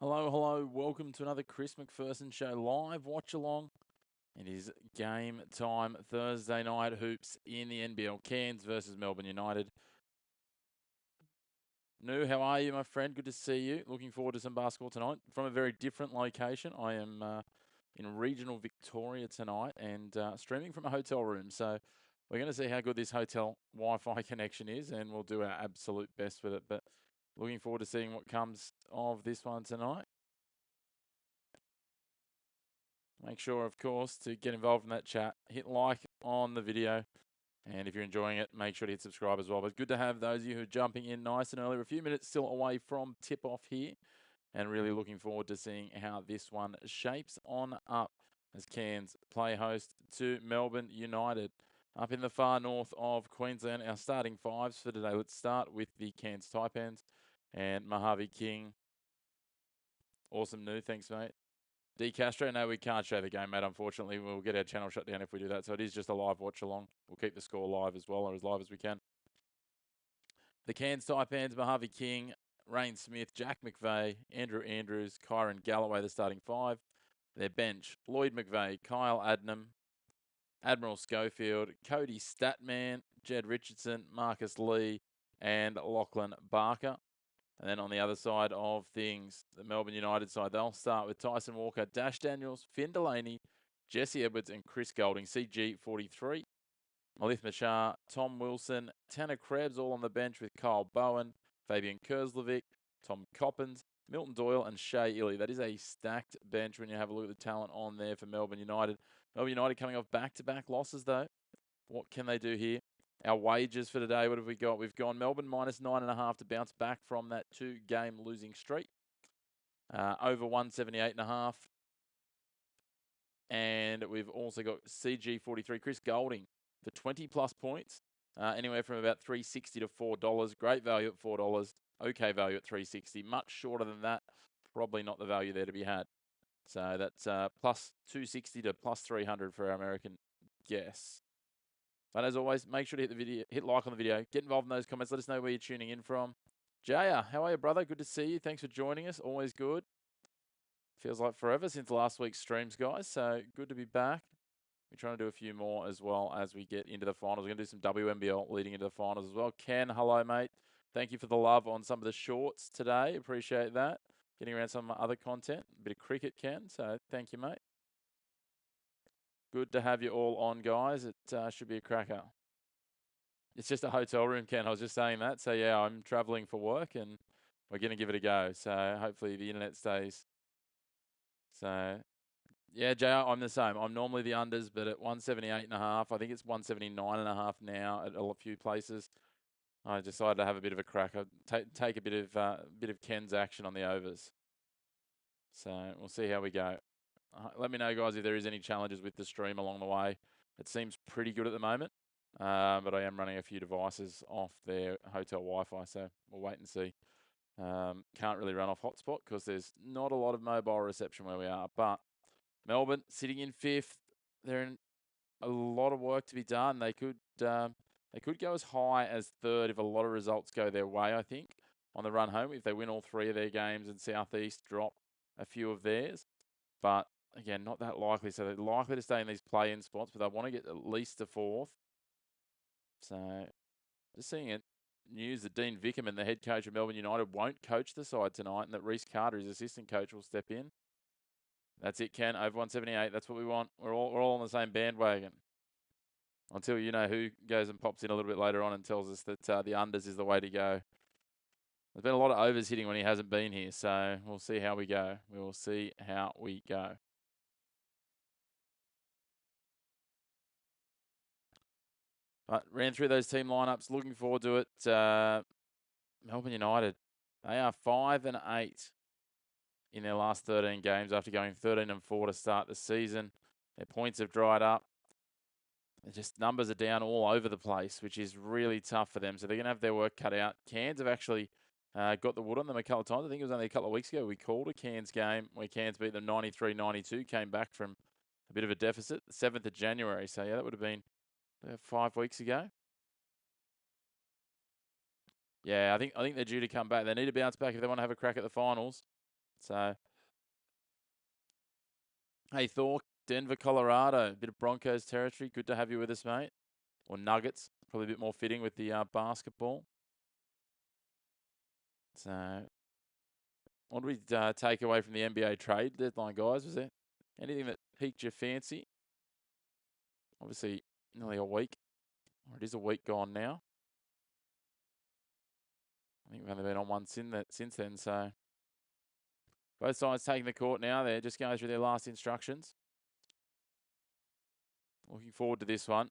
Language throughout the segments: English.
Hello, hello. Welcome to another Chris McPherson Show live watch along. It is game time Thursday night hoops in the NBL. Cairns versus Melbourne United. Nu, how are you, my friend? Good to see you. Looking forward to some basketball tonight from a very different location. I am in regional Victoria tonight and streaming from a hotel room. So we're going to see how good this hotel Wi-Fi connection is, and we'll do our absolute best with it. But looking forward to seeing what comes of this one tonight. Make sure, of course, to get involved in that chat. Hit like on the video. And if you're enjoying it, make sure to hit subscribe as well. But it's good to have those of you who are jumping in nice and early. We're a few minutes still away from tip-off here. And really looking forward to seeing how this one shapes on up as Cairns play host to Melbourne United. Up in the far north of Queensland, our starting fives for today. Let's start with the Cairns Taipans and Mojave King. Awesome new, thanks, mate. D. Castro, no, we can't show the game, mate. Unfortunately, we'll get our channel shut down if we do that. So it is just a live watch along. We'll keep the score live as well, or as live as we can. The Cairns Taipans, Mojave King, Rain Smith, Jack McVeigh, Andrew Andrews, Kyron Galloway, the starting five. Their bench, Lloyd McVeigh, Kyle Adnam, Admiral Schofield, Cody Statman, Jed Richardson, Marcus Lee, and Lachlan Barker. And then on the other side of things, the Melbourne United side, they'll start with Tyson Walker, Dash Daniels, Finn Delaney, Jesse Edwards, and Chris Golding, CG43. Malith Machar, Tom Wilson, Tanner Krebs all on the bench with Kyle Bowen, Fabian Kerslovic, Tom Coppins, Milton Doyle, and Shea Illy. That is a stacked bench when you have a look at the talent on there for Melbourne United. Melbourne United coming off back-to-back losses, though. What can they do here? Our wagers for today, what have we got? We've gone Melbourne minus 9.5 to bounce back from that 2-game losing streak. Over 178.5. And we've also got CG43, Chris Golding for 20-plus points. Anywhere from about $3.60 to $4. Great value at $4. Okay value at $3.60. Much shorter than that. Probably not the value there to be had. So that's plus 260 to plus 300 for our American guess. But as always, make sure to hit the video, hit like on the video, get involved in those comments. Let us know where you're tuning in from. Jaya, how are you, brother? Good to see you. Thanks for joining us. Always good. Feels like forever since last week's streams, guys. So good to be back. We're trying to do a few more as well as we get into the finals. We're going to do some WNBL leading into the finals as well. Ken, hello, mate. Thank you for the love on some of the shorts today. Appreciate that. Getting around some other content. A bit of cricket, Ken. So thank you, mate. Good to have you all on, guys. It should be a cracker. It's just a hotel room, Ken. I was just saying that. So, yeah, I'm traveling for work and we're going to give it a go. So, hopefully the internet stays. So, yeah, JR, I'm the same. I'm normally the unders, but at 178.5, I think it's 179.5 now at a few places. I decided to have a bit of a crack. I'd take a bit of Ken's action on the overs. So, we'll see how we go. Let me know, guys, if there is any challenges with the stream along the way. It seems pretty good at the moment, but I am running a few devices off their hotel Wi-Fi, so we'll wait and see. Can't really run off hotspot because there's not a lot of mobile reception where we are. But Melbourne sitting in fifth, they're in a lot of work to be done. They could go as high as third if a lot of results go their way, I think, on the run home. If they win all 3 of their games and Southeast drop a few of theirs. But again, not that likely. So they're likely to stay in these play-in spots, but they want to get at least to 4th. So just seeing it. News that Dean Vickerman, the head coach of Melbourne United, won't coach the side tonight, and that Reece Carter, his assistant coach, will step in. That's it, Ken. Over 178. That's what we want. We're all on the same bandwagon. Until you know who goes and pops in a little bit later on and tells us that the unders is the way to go. There's been a lot of overs hitting when he hasn't been here, so we'll see how we go. We will see how we go. But ran through those team lineups. Looking forward to it. Melbourne United, they are 5-8 in their last 13 games after going 13-4 to start the season. Their points have dried up. Just numbers are down all over the place, which is really tough for them. So they're going to have their work cut out. Cairns have actually got the wood on them a couple of times. I think it was only a couple of weeks ago we called a Cairns game where Cairns beat them 93-92, came back from a bit of a deficit, the 7th of January. So, yeah, that would have been 5 weeks ago. Yeah, I think they're due to come back. They need to bounce back if they want to have a crack at the finals. So, hey, Thor, Denver, Colorado, a bit of Broncos territory. Good to have you with us, mate. Or Nuggets, probably a bit more fitting with the basketball. So, what did we take away from the NBA trade deadline, guys? Was there anything that piqued your fancy? Obviously, nearly a week, or it is a week gone now. I think we've only been on one since then, so both sides taking the court now. They're just going through their last instructions. Looking forward to this one.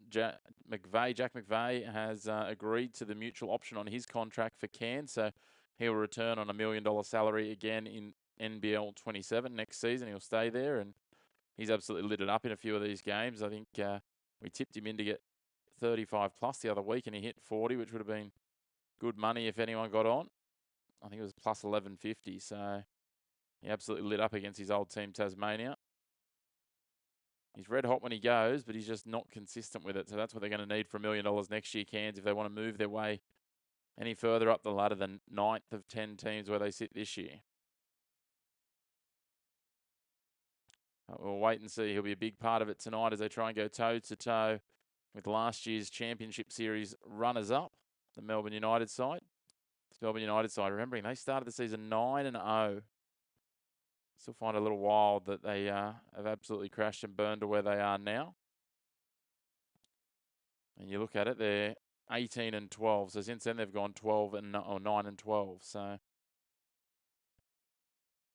Jack McVeigh has agreed to the mutual option on his contract for Cairns, so he will return on $1 million salary again in NBL 27 next season. He'll stay there, and he's absolutely lit it up in a few of these games. I think we tipped him in to get 35 plus the other week, and he hit 40, which would have been good money if anyone got on. I think it was plus 1150, so he absolutely lit up against his old team, Tasmania. He's red hot when he goes, but he's just not consistent with it. So that's what they're going to need for $1 million next year, Cairns, if they want to move their way any further up the ladder than 9th of 10 teams where they sit this year. We'll wait and see. He'll be a big part of it tonight as they try and go toe-to-toe with last year's Championship Series runners-up, the Melbourne United side. This Melbourne United side, remembering they started the season 9-0. Still find it a little wild that they have absolutely crashed and burned to where they are now. And you look at it, they're 18-12. So since then they've gone 9-12. So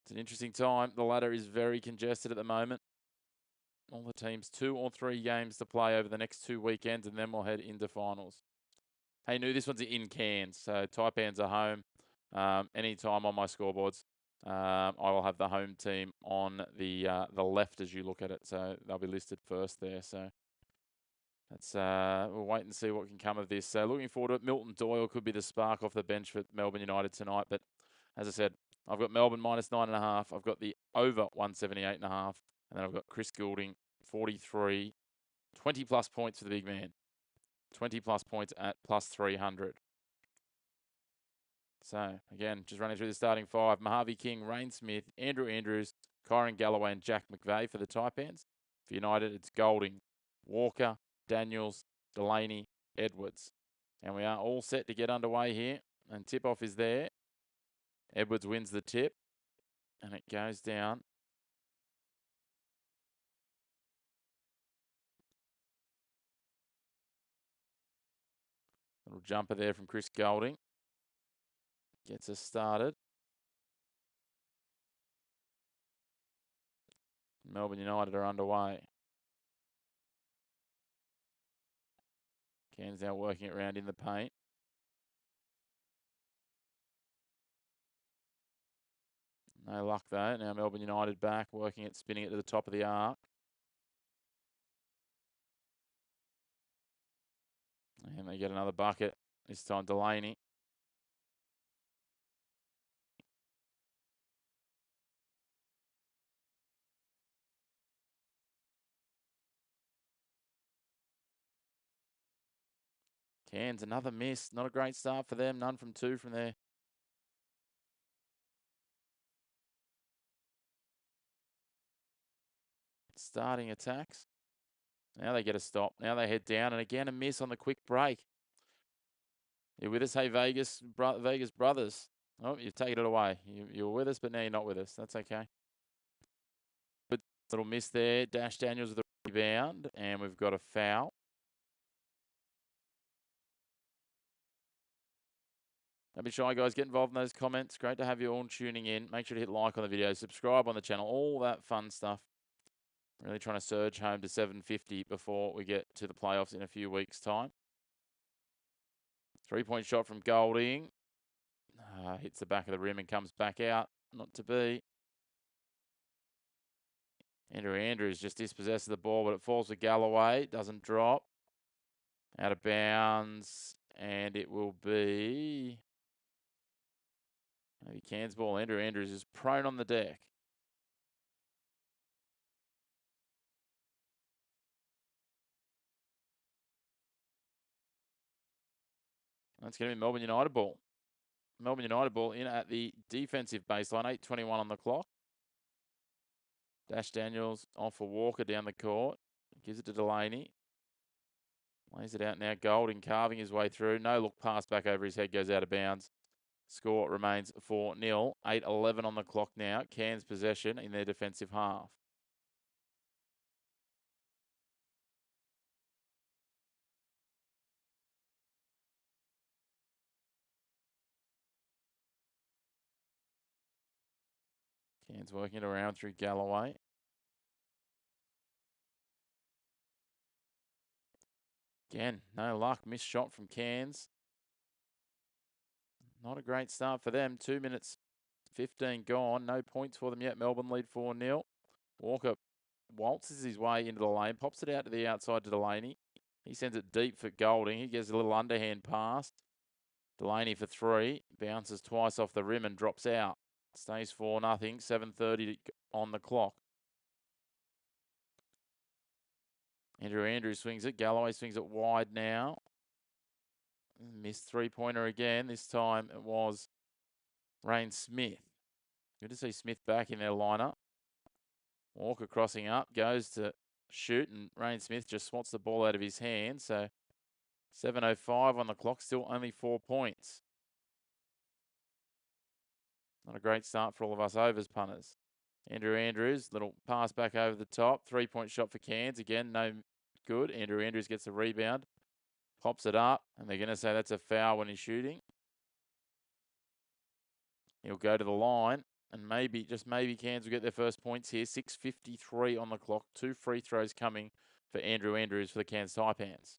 it's an interesting time. The ladder is very congested at the moment. All the teams 2 or 3 games to play over the next 2 weekends, and then we'll head into finals. Hey, this one's in Cairns, so Taipans are home. Anytime on my scoreboards, I will have the home team on the left as you look at it, so they'll be listed first there. So that's we'll wait and see what can come of this. So looking forward to it. Milton Doyle could be the spark off the bench for Melbourne United tonight, but as I said, I've got Melbourne minus 9.5. I've got the over 178.5, and then I've got Chris Goulding 43, 20 plus points for the big man. 20 plus points at plus 300. So, again, just running through the starting 5. Mojave King, Rain Smith, Andrew Andrews, Kyron Galloway and Jack McVeigh for the Taipans. For United, it's Goulding, Walker, Daniels, Delaney, Edwards. And we are all set to get underway here. And tip-off is there. Edwards wins the tip. And it goes down. Little jumper there from Chris Goulding. Gets us started. Melbourne United are underway. Cairns now working it around in the paint. No luck though. Now Melbourne United back, working it, spinning it to the top of the arc. And they get another bucket. This time Delaney. Cairns, another miss. Not a great start for them. None from 2 from there. Starting attacks. Now they get a stop. Now they head down. And again, a miss on the quick break. You're with us, hey, Vegas brothers. Oh, you've taken it away. You were with us, but now you're not with us. That's okay. Good little miss there. Dash Daniels with the rebound. And we've got a foul. Don't be shy, guys. Get involved in those comments. Great to have you all tuning in. Make sure to hit like on the video, subscribe on the channel, all that fun stuff. Really trying to surge home to 750 before we get to the playoffs in a few weeks' time. 3-point shot from Goulding. Hits the back of the rim and comes back out. Not to be. Andrew Andrews just dispossessed of the ball, but it falls to Galloway. Doesn't drop. Out of bounds. And it will be maybe Cairns ball. Andrew Andrews is prone on the deck. That's going to be Melbourne United ball. Melbourne United ball in at the defensive baseline. 8:21 on the clock. Dash Daniels off for Walker down the court. Gives it to Delaney. Lays it out now. Golding carving his way through. No look pass back over his head. Goes out of bounds. Score remains 4-0. 8:11 on the clock now. Cairns possession in their defensive half. Cairns working it around through Galloway. Again, no luck. Missed shot from Cairns. Not a great start for them. 2 minutes 15 gone. No points for them yet. Melbourne lead 4-0. Walker waltzes his way into the lane. Pops it out to the outside to Delaney. He sends it deep for Golding. He gets a little underhand pass. Delaney for 3. Bounces twice off the rim and drops out. Stays 4-0. 7:30 on the clock. Andrew Andrews swings it. Galloway swings it wide now. Missed three-pointer again. This time it was Rain Smith. Good to see Smith back in their lineup. Walker crossing up, goes to shoot, and Rain Smith just swats the ball out of his hand. So 7:05 on the clock, still only 4 points. Not a great start for all of us overs punters. Andrew Andrews, little pass back over the top. 3-point shot for Cairns. Again, no good. Andrew Andrews gets the rebound. Pops it up, and they're going to say that's a foul when he's shooting. He'll go to the line, and maybe, just maybe, Cairns will get their first points here. 6:53 on the clock. 2 free throws coming for Andrew Andrews for the Cairns Taipans.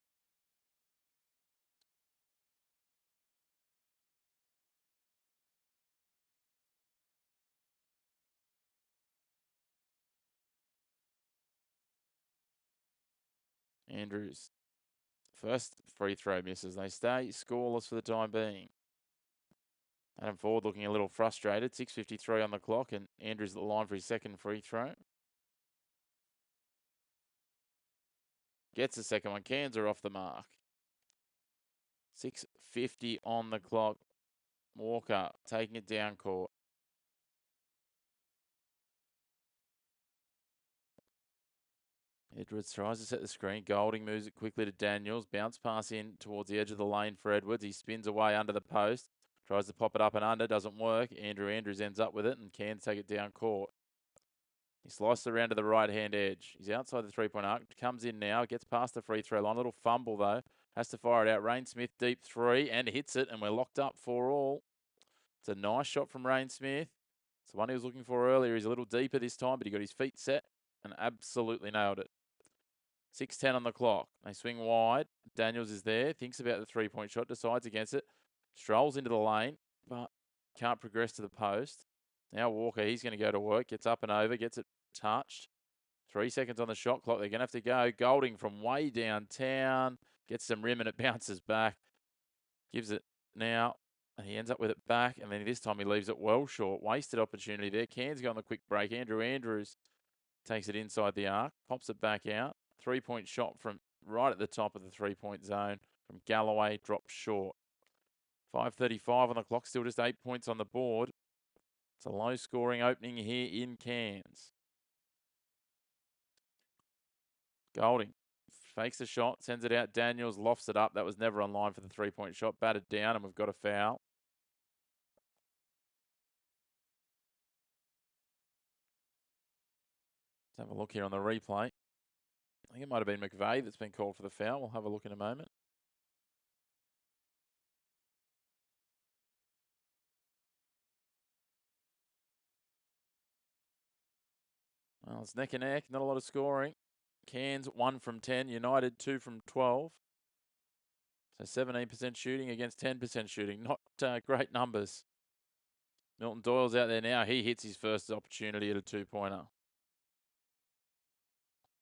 Andrews, first free throw misses. They stay scoreless for the time being. Adam Ford looking a little frustrated. 6:53 on the clock, and Andrews at the line for his second free throw. Gets the second one. Cairns are off the mark. 6:50 on the clock. Walker taking it down court. Edwards tries to set the screen. Golding moves it quickly to Daniels. Bounce pass in towards the edge of the lane for Edwards. He spins away under the post. Tries to pop it up and under. Doesn't work. Andrew Andrews ends up with it, and Cairns take it down court. He slices around to the right-hand edge. He's outside the three-point arc. Comes in now. Gets past the free throw line. A little fumble, though. Has to fire it out. Rain Smith, deep 3, and hits it, and we're locked up 4-all. It's a nice shot from Rain Smith. It's the one he was looking for earlier. He's a little deeper this time, but he got his feet set and absolutely nailed it. 6:10 on the clock. They swing wide. Daniels is there. Thinks about the three-point shot. Decides against it. Strolls into the lane, but can't progress to the post. Now Walker, he's going to go to work. Gets up and over. Gets it touched. 3 seconds on the shot clock. They're going to have to go. Golding from way downtown. Gets some rim and it bounces back. Gives it now. And he ends up with it back. And then this time he leaves it well short. Wasted opportunity there. Cairns go on the quick break. Andrew Andrews takes it inside the arc. Pops it back out. 3-point shot from right at the top of the 3-point zone from Galloway. Drops short. 5:35 on the clock. Still just 8 points on the board. It's a low-scoring opening here in Cairns. Golding fakes the shot, sends it out. Daniels lofts it up. That was never on line for the 3-point shot. Batted down, and we've got a foul. Let's have a look here on the replay. I think it might have been McVeigh that's been called for the foul. We'll have a look in a moment. Well, it's neck and neck. Not a lot of scoring. Cairns 1 from 10. United 2 from 12. So 17% shooting against 10% shooting. Not great numbers. Milton Doyle's out there now. He hits his first opportunity at a 2-pointer.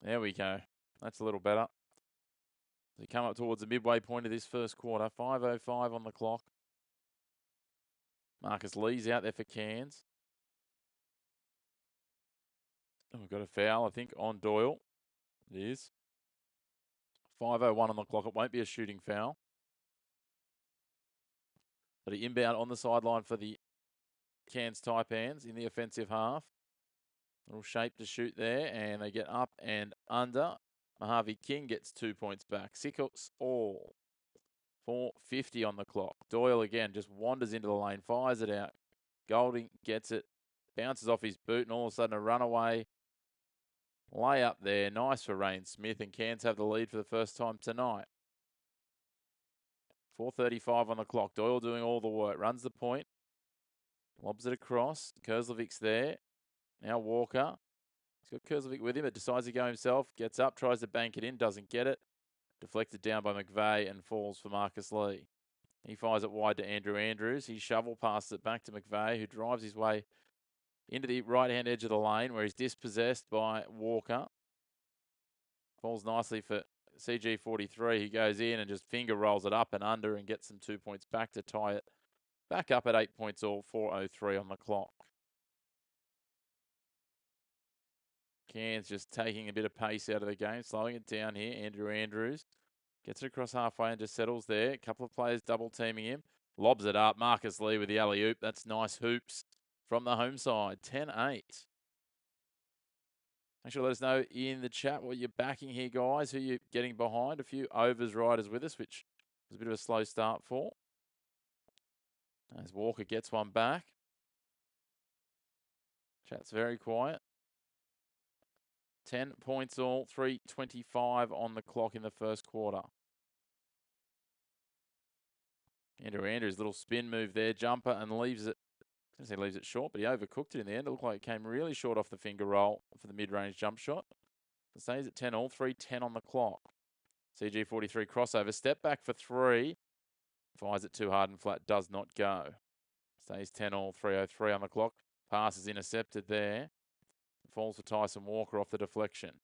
There we go. That's a little better. We come up towards the midway point of this first quarter. 5:05 on the clock. Marcus Lee's out there for Cairns. And we've got a foul, I think, on Doyle. It is. 5:01 on the clock. It won't be a shooting foul. But he inbound on the sideline for the Cairns Taipans in the offensive half. Little shape to shoot there, and they get up and under. Mojave King gets 2 points back. 6 all. 4:50 on the clock. Doyle again just wanders into the lane, fires it out. Golding gets it, bounces off his boot, and all of a sudden a runaway lay up there. Nice for Rain Smith, and Cairns have the lead for the first time tonight. 4:35 on the clock. Doyle doing all the work. Runs the point. Lobs it across. Kerslovic's there. Now Walker. He's got Kerslovic with him, but decides to go himself. Gets up, tries to bank it in, doesn't get it. Deflected down by McVeigh and falls for Marcus Lee. He fires it wide to Andrew Andrews. He shovel passes it back to McVeigh, who drives his way into the right-hand edge of the lane where he's dispossessed by Walker. Falls nicely for CG43. He goes in and just finger rolls it up and under and gets some 2 points back to tie it back up at 8 points all. 4:03 on the clock. Cairns just taking a bit of pace out of the game, slowing it down here. Andrew Andrews gets it across halfway and just settles there. A couple of players double teaming him. Lobs it up. Marcus Lee with the alley-oop. That's nice hoops from the home side. 10-8. Make sure to let us know in the chat what you're backing here, guys. Who you're getting behind. A few overs riders with us, which was a bit of a slow start for. As Walker gets one back. Chat's very quiet. 10 points all, 3:25 on the clock in the first quarter. Andrew Andrews, little spin move there, jumper, and leaves it. I was going to say leaves it short, but he overcooked it in the end. It looked like it came really short off the finger roll for the mid-range jump shot. It stays at 10 all, 3:10 on the clock. CG43 crossover, step back for 3. Fires it too hard and flat, does not go. Stays 10 all, 3:03 on the clock. Pass is intercepted there. Falls for Tyson Walker off the deflection.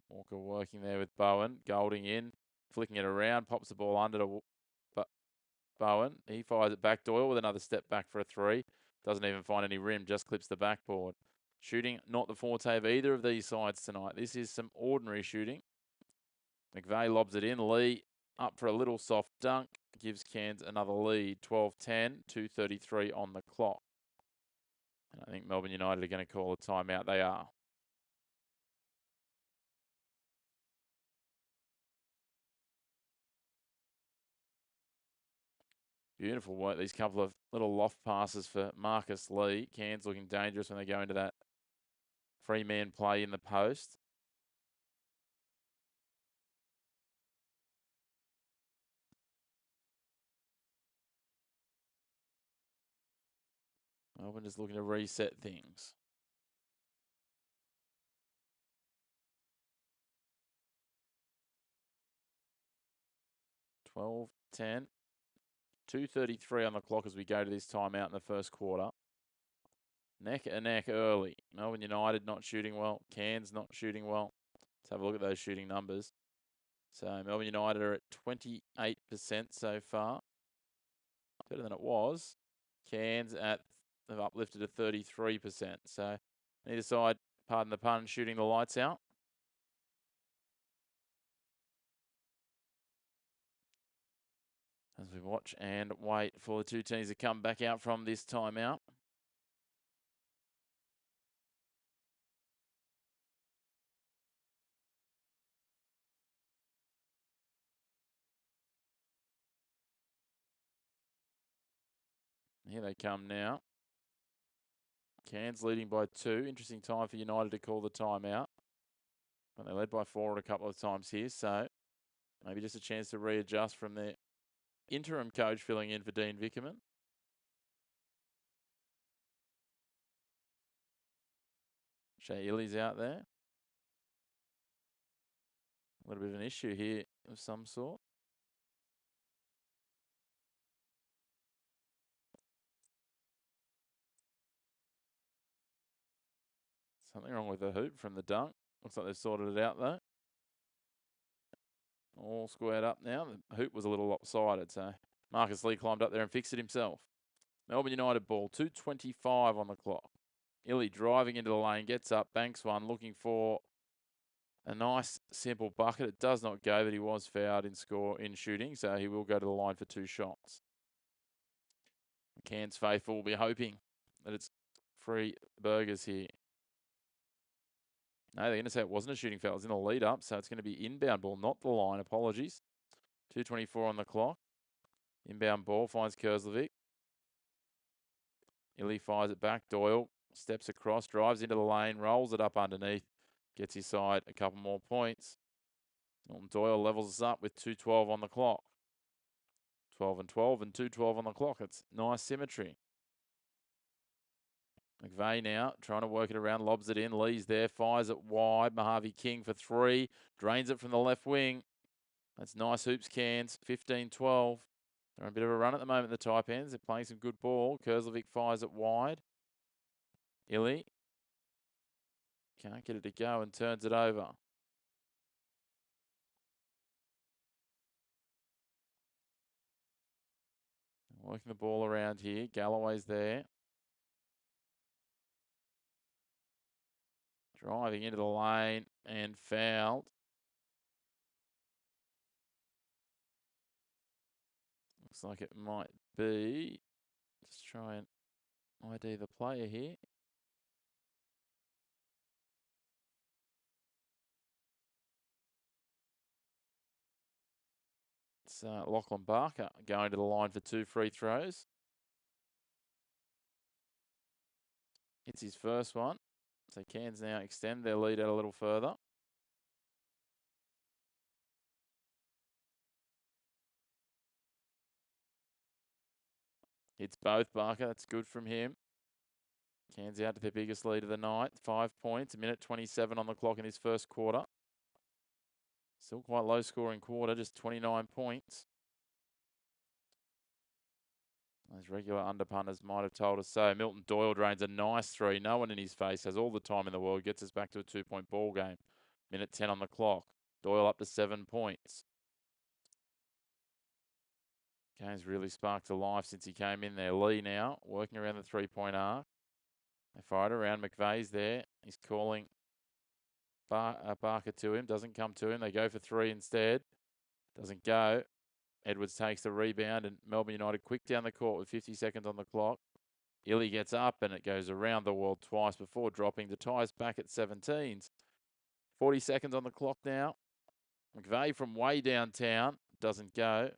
Walker working there with Bowen. Golding in, flicking it around, pops the ball under to Bowen. He fires it back. Doyle with another step back for a 3. Doesn't even find any rim, just clips the backboard. Shooting not the forte of either of these sides tonight. This is some ordinary shooting. McVeigh lobs it in. Lee up for a little soft dunk. Gives Cairns another lead. 12-10, 2:33 on the clock. And I think Melbourne United are going to call a timeout. They are. Beautiful work. These couple of little loft passes for Marcus Lee. Cairns looking dangerous when they go into that free man play in the post. Melbourne just looking to reset things. Twelve, 10, 2:33 on the clock as we go to this timeout in the first quarter. Neck and neck early. Melbourne United not shooting well. Cairns not shooting well. Let's have a look at those shooting numbers. So Melbourne United are at 28% so far. Better than it was. Cairns they've uplifted to 33%. So neither side, pardon the pun, shooting the lights out. As we watch and wait for the two teams to come back out from this timeout. Here they come now. Cairns leading by 2. Interesting time for United to call the timeout. But they led by 4 a couple of times here, so maybe just a chance to readjust from their interim coach filling in for Dean Vickerman. Shea Illy's out there. A little bit of an issue here of some sort. Something wrong with the hoop from the dunk. Looks like they've sorted it out though. All squared up now. The hoop was a little lopsided, so Marcus Lee climbed up there and fixed it himself. Melbourne United ball, 2:25 on the clock. Illy driving into the lane, gets up, banks one, looking for A nice, simple bucket. It does not go, but he was fouled in shooting, so he will go to the line for 2 shots. Cairns faithful will be hoping that it's free burgers here. No, they're going to say it wasn't a shooting foul. It was in the lead up, so it's going to be inbound ball, not the line. Apologies. 2:24 on the clock. Inbound ball finds Kurzlovic. Illy fires it back. Doyle steps across, drives into the lane, rolls it up underneath, gets his side a couple more points. Milton Doyle levels us up with 2:12 on the clock. 12 and 12 and 2:12 on the clock. It's nice symmetry. McVeigh now trying to work it around, lobs it in. Lee's there, fires it wide. Mojave King for 3, drains it from the left wing. That's nice hoops, Cairns. 15-12. They're on a bit of a run at the moment, the Taipans. They're playing some good ball. Kurzlovic fires it wide. Illy can't get it to go and turns it over. Working the ball around here. Galloway's there. Driving into the lane and fouled. Looks like it might be. Just try and ID the player here. It's Lachlan Barker going to the line for 2 free throws. It's his first one. So Cairns now extend their lead out a little further. It's both Barker. That's good from him. Cairns out to their biggest lead of the night. 5 points, 1:27 on the clock in his first quarter. Still quite low scoring quarter, just 29 points. Those regular underpunters might have told us so. Milton Doyle drains a nice 3. No one in his face, has all the time in the world, gets us back to a 2-point ball game. 1:10 on the clock. Doyle up to 7 points. Game's really sparked to life since he came in there. Lee now working around the 3-point arc. They fire it around. McVeigh's there. He's calling Barker to him. Doesn't come to him. They go for 3 instead. Doesn't go. Edwards takes the rebound, and Melbourne United quick down the court with 50 seconds on the clock. Illy gets up, and it goes around the wall twice before dropping. The ties back at 17s. 40 seconds on the clock now. McVeigh from way downtown. Doesn't go.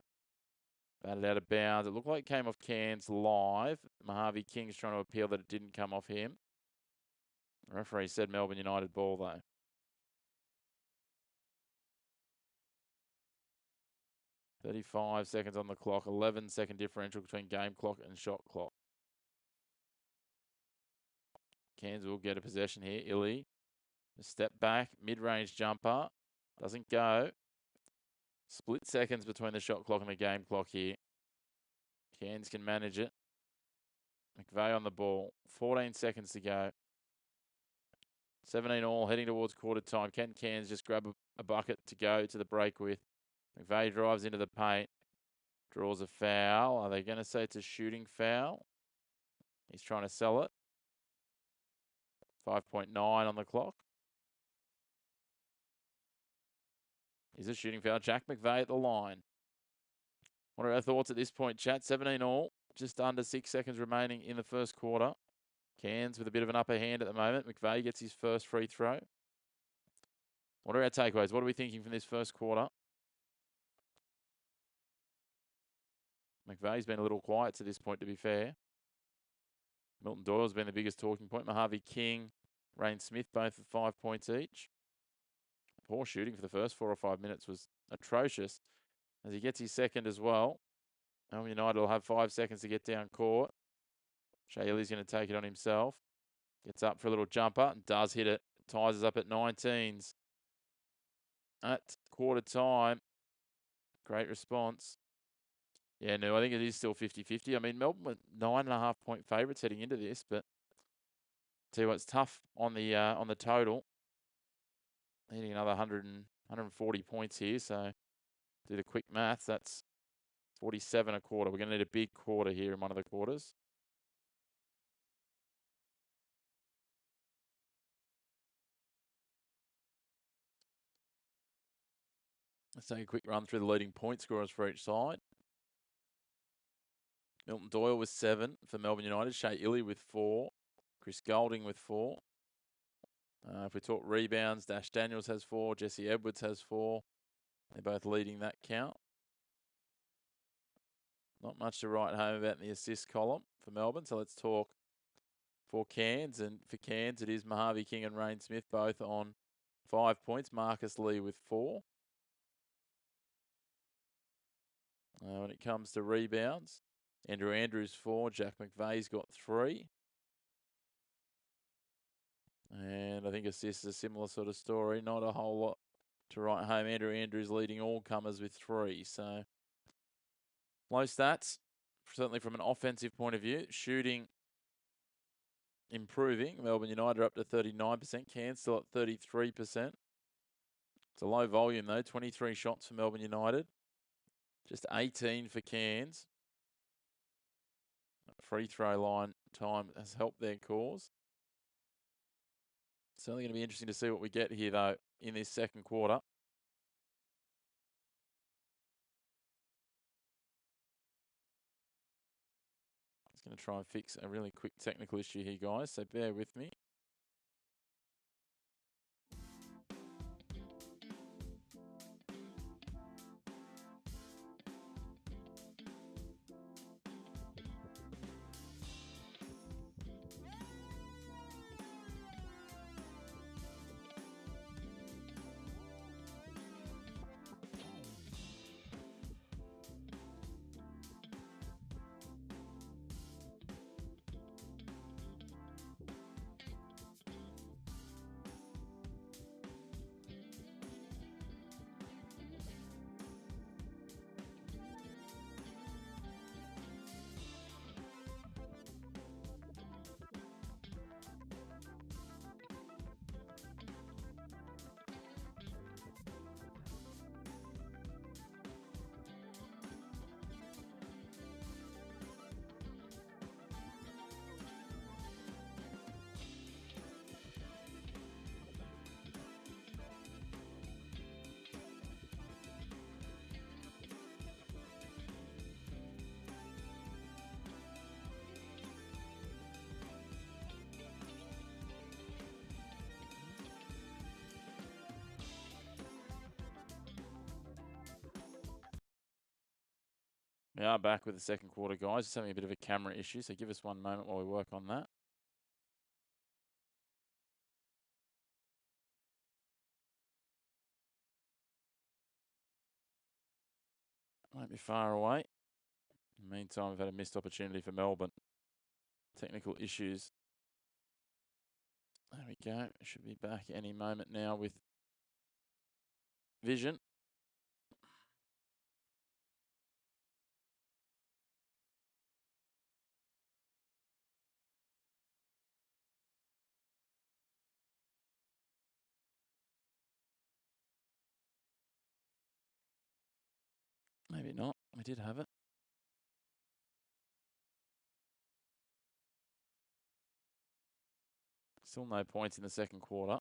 Batted out of bounds. It looked like it came off Cairns live. Mojave King's trying to appeal that it didn't come off him. The referee said Melbourne United ball, though. .35 seconds on the clock. 11-second differential between game clock and shot clock. Cairns will get a possession here. Illy. A step back. Mid-range jumper. Doesn't go. Split seconds between the shot clock and the game clock here. Cairns can manage it. McVeigh on the ball. 14 seconds to go. 17 all, heading towards quarter time. Can Cairns just grab a bucket to go to the break with? McVeigh drives into the paint. Draws a foul. Are they going to say it's a shooting foul? He's trying to sell it. 5.9 on the clock. Is a shooting foul. Jack McVeigh at the line. What are our thoughts at this point, chat? 17 all. Just under 6 seconds remaining in the first quarter. Cairns with a bit of an upper hand at the moment. McVeigh gets his first free throw. What are our takeaways? What are we thinking from this first quarter? McVeigh's been a little quiet to this point, to be fair. Milton Doyle's been the biggest talking point. Mojave King, Rain Smith, both at 5 points each. Poor shooting for the first 4 or 5 minutes was atrocious. As he gets his second as well. Melbourne United will have 5 seconds to get down court. Shea Illy's going to take it on himself. Gets up for a little jumper and does hit it. Ties us up at 19s. At quarter time. Great response. Yeah, no, I think it is still 50-50. I mean, Melbourne were 9.5-point favourites heading into this, but tell you what, it's tough on the total. Needing another 140 points here, so do the quick maths. That's 47 a quarter. We're going to need a big quarter here in one of the quarters. Let's take a quick run through the leading point scorers for each side. Milton Doyle with 7 for Melbourne United. Shea Illy with 4. Chris Golding with 4. If we talk rebounds, Dash Daniels has 4. Jesse Edwards has 4. They're both leading that count. Not much to write home about in the assist column for Melbourne. So let's talk for Cairns. And for Cairns, it is Mojave King and Rain Smith both on 5 points. Marcus Lee with 4. When it comes to rebounds, Andrew Andrews 4. Jack McVeigh's got 3. And I think assists is a similar sort of story. Not a whole lot to write home. Andrew Andrews leading all comers with 3. So low stats, certainly from an offensive point of view. Shooting improving. Melbourne United are up to 39%. Cairns still at 33%. It's a low volume though. 23 shots for Melbourne United. Just 18 for Cairns. Free throw line time has helped their cause. Certainly going to be interesting to see what we get here though in this second quarter. Just going to try and fix a really quick technical issue here, guys, so bear with me. We are back with the second quarter, guys. Just having a bit of a camera issue, so give us one moment while we work on that. Won't be far away. In the meantime, we've had a missed opportunity for Melbourne. Technical issues. There we go. Should be back any moment now with vision. Maybe not. We did have it. Still no points in the second quarter.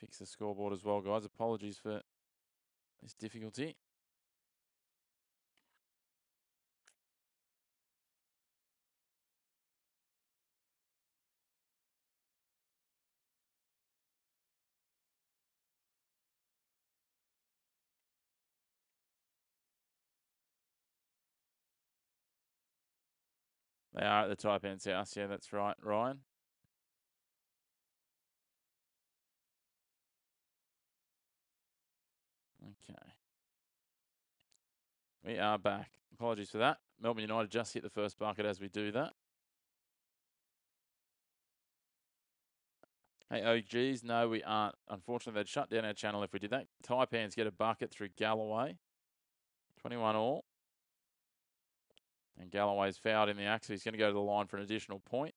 Fix the scoreboard as well, guys. Apologies for this difficulty. They are at the Taipans house. Yeah, that's right, Ryan. Okay. We are back. Apologies for that. Melbourne United just hit the first bucket as we do that. Hey, OGs, no, we aren't. Unfortunately, they'd shut down our channel if we did that. Taipans get a bucket through Galloway. 21 all. And Galloway's fouled in the act, so he's going to go to the line for an additional point.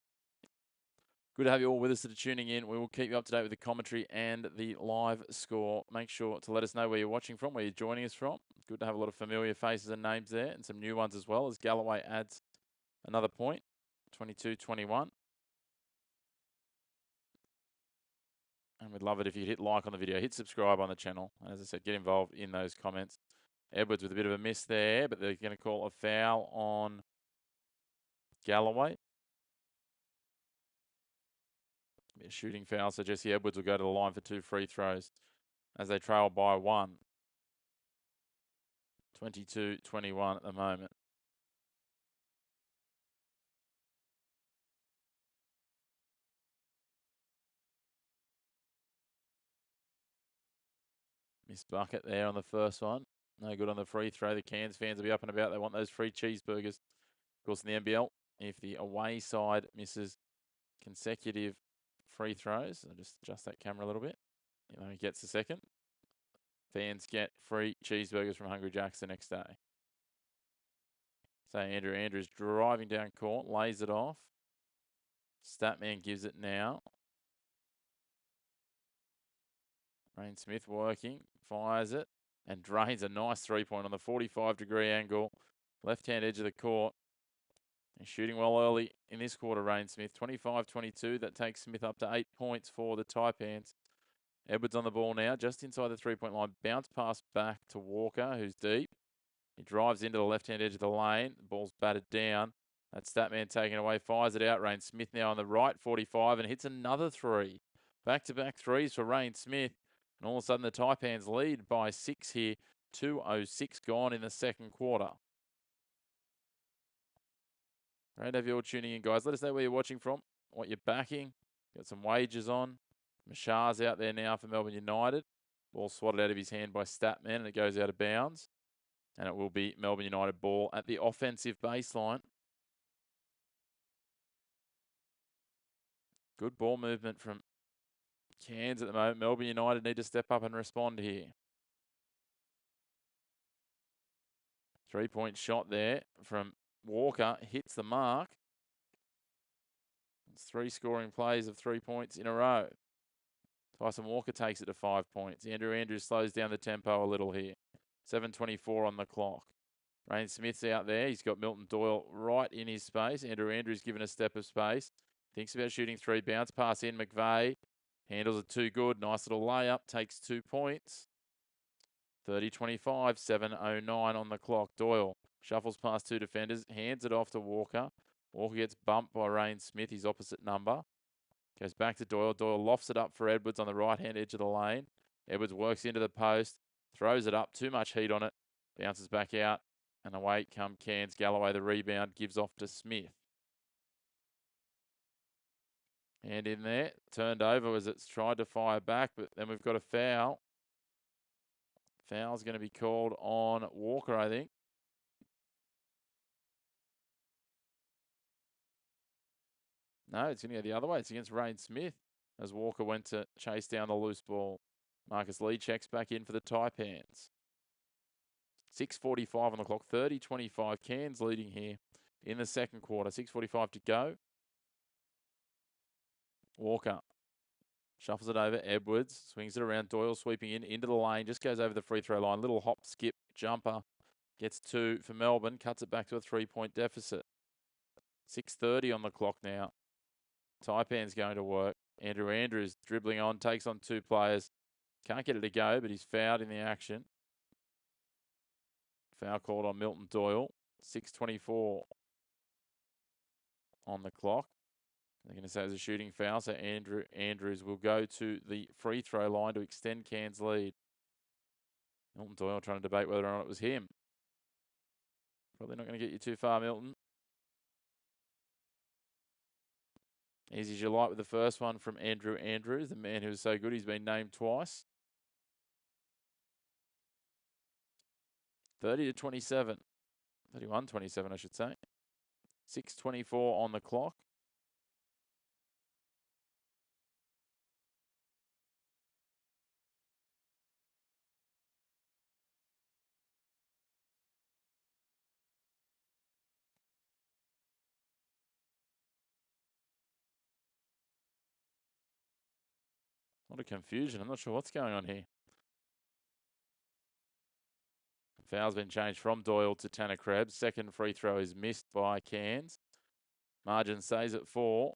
Good to have you all with us that are tuning in. We will keep you up to date with the commentary and the live score. Make sure to let us know where you're watching from, where you're joining us from. Good to have a lot of familiar faces and names there, and some new ones as well, as Galloway adds another point, 22-21. And we'd love it if you'd hit like on the video, hit subscribe on the channel. And as I said, get involved in those comments. Edwards with a bit of a miss there, but they're going to call a foul on Galloway. A shooting foul, so Jesse Edwards will go to the line for 2 free throws as they trail by 1. 22-21 at the moment. Missed bucket there on the first one. No good on the free throw. The Cairns fans will be up and about. They want those free cheeseburgers. Of course, in the NBL, if the away side misses consecutive free throws, I'll just adjust that camera a little bit. You know, he gets the second. Fans get free cheeseburgers from Hungry Jack's the next day. So Andrew Andrews driving down court, lays it off. Statman gives it now. Rain Smith working, fires it, and drains a nice 3-point on the 45-degree angle. Left-hand edge of the court. He's shooting well early in this quarter, Rain Smith. 25-22. That takes Smith up to 8 points for the Taipans. Edwards on the ball now, just inside the 3-point line. Bounce pass back to Walker, who's deep. He drives into the left-hand edge of the lane. The ball's batted down. That's Statman taking away, fires it out. Rain Smith now on the right, 45, and hits another 3. Back-to-back threes for Rain Smith. And all of a sudden, the Taipans lead by 6 here. 2:06 gone in the second quarter. Great to have you all tuning in, guys. Let us know where you're watching from, what you're backing. Got some wagers on. Mashar's out there now for Melbourne United. Ball swatted out of his hand by Statman, and it goes out of bounds. And it will be Melbourne United ball at the offensive baseline. Good ball movement from Cairns at the moment. Melbourne United need to step up and respond here. 3-point shot there from Walker. Hits the mark. It's 3 scoring plays of 3 points in a row. Tyson Walker takes it to 5 points. Andrew Andrews slows down the tempo a little here. 7:24 on the clock. Rain Smith's out there. He's got Milton Doyle right in his space. Andrew Andrews given a step of space. Thinks about shooting 3. Bounce pass in. McVeigh handles it too good. Nice little layup. Takes 2 points. 30-25. 7:09 on the clock. Doyle shuffles past 2 defenders. Hands it off to Walker. Walker gets bumped by Rain Smith, his opposite number. Goes back to Doyle. Doyle lofts it up for Edwards on the right-hand edge of the lane. Edwards works into the post. Throws it up. Too much heat on it. Bounces back out. And away come Cairns. Galloway, the rebound, gives off to Smith. And in there, turned over as it's tried to fire back, but then we've got a foul. Foul's going to be called on Walker, I think. No, it's going to go the other way. It's against Rain Smith as Walker went to chase down the loose ball. Marcus Lee checks back in for the Taipans. 6:45 on the clock, 30-25. Cairns leading here in the second quarter. 6:45 to go. Walker shuffles it over. Edwards swings it around. Doyle sweeping in into the lane. Just goes over the free throw line. Little hop, skip, jumper. Gets 2 for Melbourne. Cuts it back to a 3-point deficit. 6:30 on the clock now. Taipan's going to work. Andrew Andrews dribbling on. Takes on 2 players. Can't get it to go, but he's fouled in the action. Foul called on Milton Doyle. 6:24 on the clock. They're going to say it was a shooting foul, so Andrew Andrews will go to the free throw line to extend Cairns' lead. Milton Doyle trying to debate whether or not it was him. Probably not going to get you too far, Milton. Easy as you like with the first one from Andrew Andrews, the man who was so good he's been named twice. 30-27. 31-27, I should say. 6:24 on the clock. A lot of confusion. I'm not sure what's going on here. Foul's been changed from Doyle to Tanner Krebs. Second free throw is missed by Cairns. Margin stays at 4.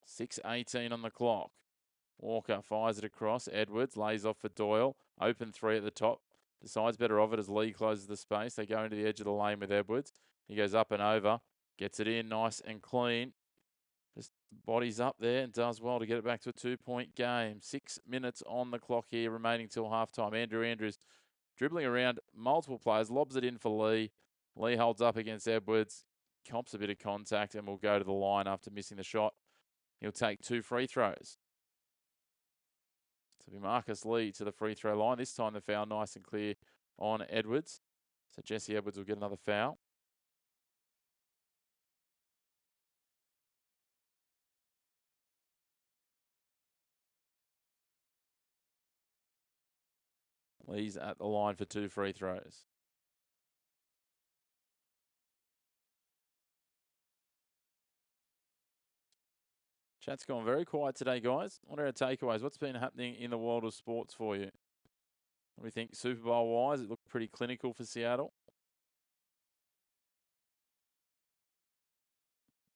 6:18 on the clock. Walker fires it across. Edwards lays off for Doyle. Open three at the top. Decides better of it as Lee closes the space. They go into the edge of the lane with Edwards. He goes up and over. Gets it in nice and clean. Just bodies up there and does well to get it back to a 2-point game. 6 minutes on the clock here, remaining till halftime. Andrew Andrews dribbling around multiple players, lobs it in for Lee. Lee holds up against Edwards, cops a bit of contact, and will go to the line after missing the shot. He'll take 2 free throws. So it'll be Marcus Lee to the free throw line. This time the foul nice and clear on Edwards. So Jesse Edwards will get another foul. Lee's at the line for 2 free throws. Chat's gone very quiet today, guys. What are our takeaways? What's been happening in the world of sports for you? What do we think Super Bowl-wise? It looked pretty clinical for Seattle.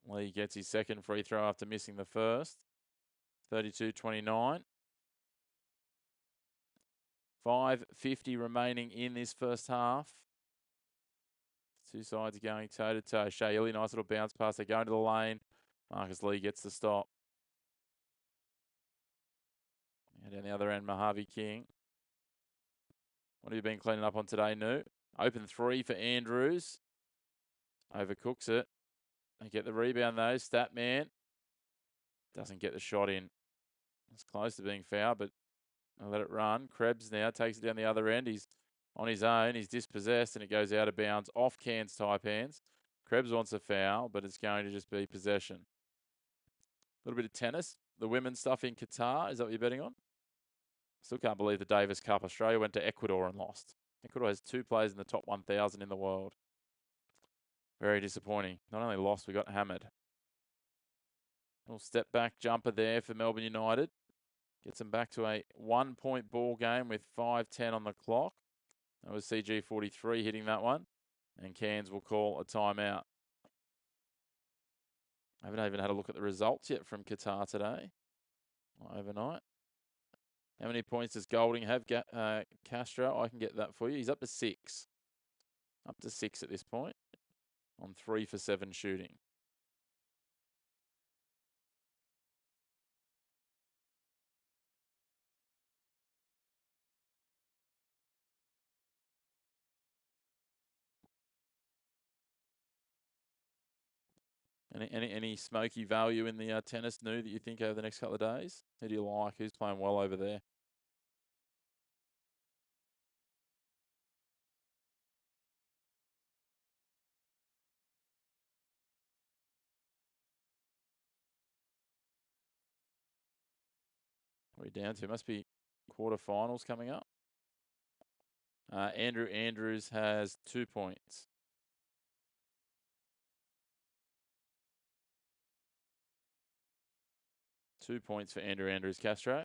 Lee gets his second free throw after missing the first. 32-29. 5:50 remaining in this first half. Two sides going toe-to-toe. Shea Illy, nice little bounce pass. They go into the lane. Marcus Lee gets the stop. And down the other end, Mojave King. What have you been cleaning up on today, New? Open three for Andrews. Overcooks it. They get the rebound, though. Statman doesn't get the shot in. It's close to being fouled, but I'll let it run. Krebs now takes it down the other end. He's on his own. He's dispossessed, and it goes out of bounds off Cairns Taipans. Krebs wants a foul, but it's going to just be possession. A little bit of tennis. The women's stuff in Qatar. Is that what you're betting on? Still can't believe the Davis Cup. Australia went to Ecuador and lost. Ecuador has 2 players in the top 1,000 in the world. Very disappointing. Not only lost, we got hammered. Little step back jumper there for Melbourne United. Gets them back to a 1-point ball game with 5:10 on the clock. That was CG43 hitting that one. And Cairns will call a timeout. I haven't even had a look at the results yet from Qatar today. Overnight. How many points does Golding have? Castro, I can get that for you. He's up to 6. Up to 6 at this point. On 3 for 7 shooting. Any smoky value in the tennis New that you think over the next couple of days? Who do you like? Who's playing well over there? What are we down to? Must be quarterfinals coming up. Andrew Andrews has 2 points. Two points for Andrew Andrews Castro.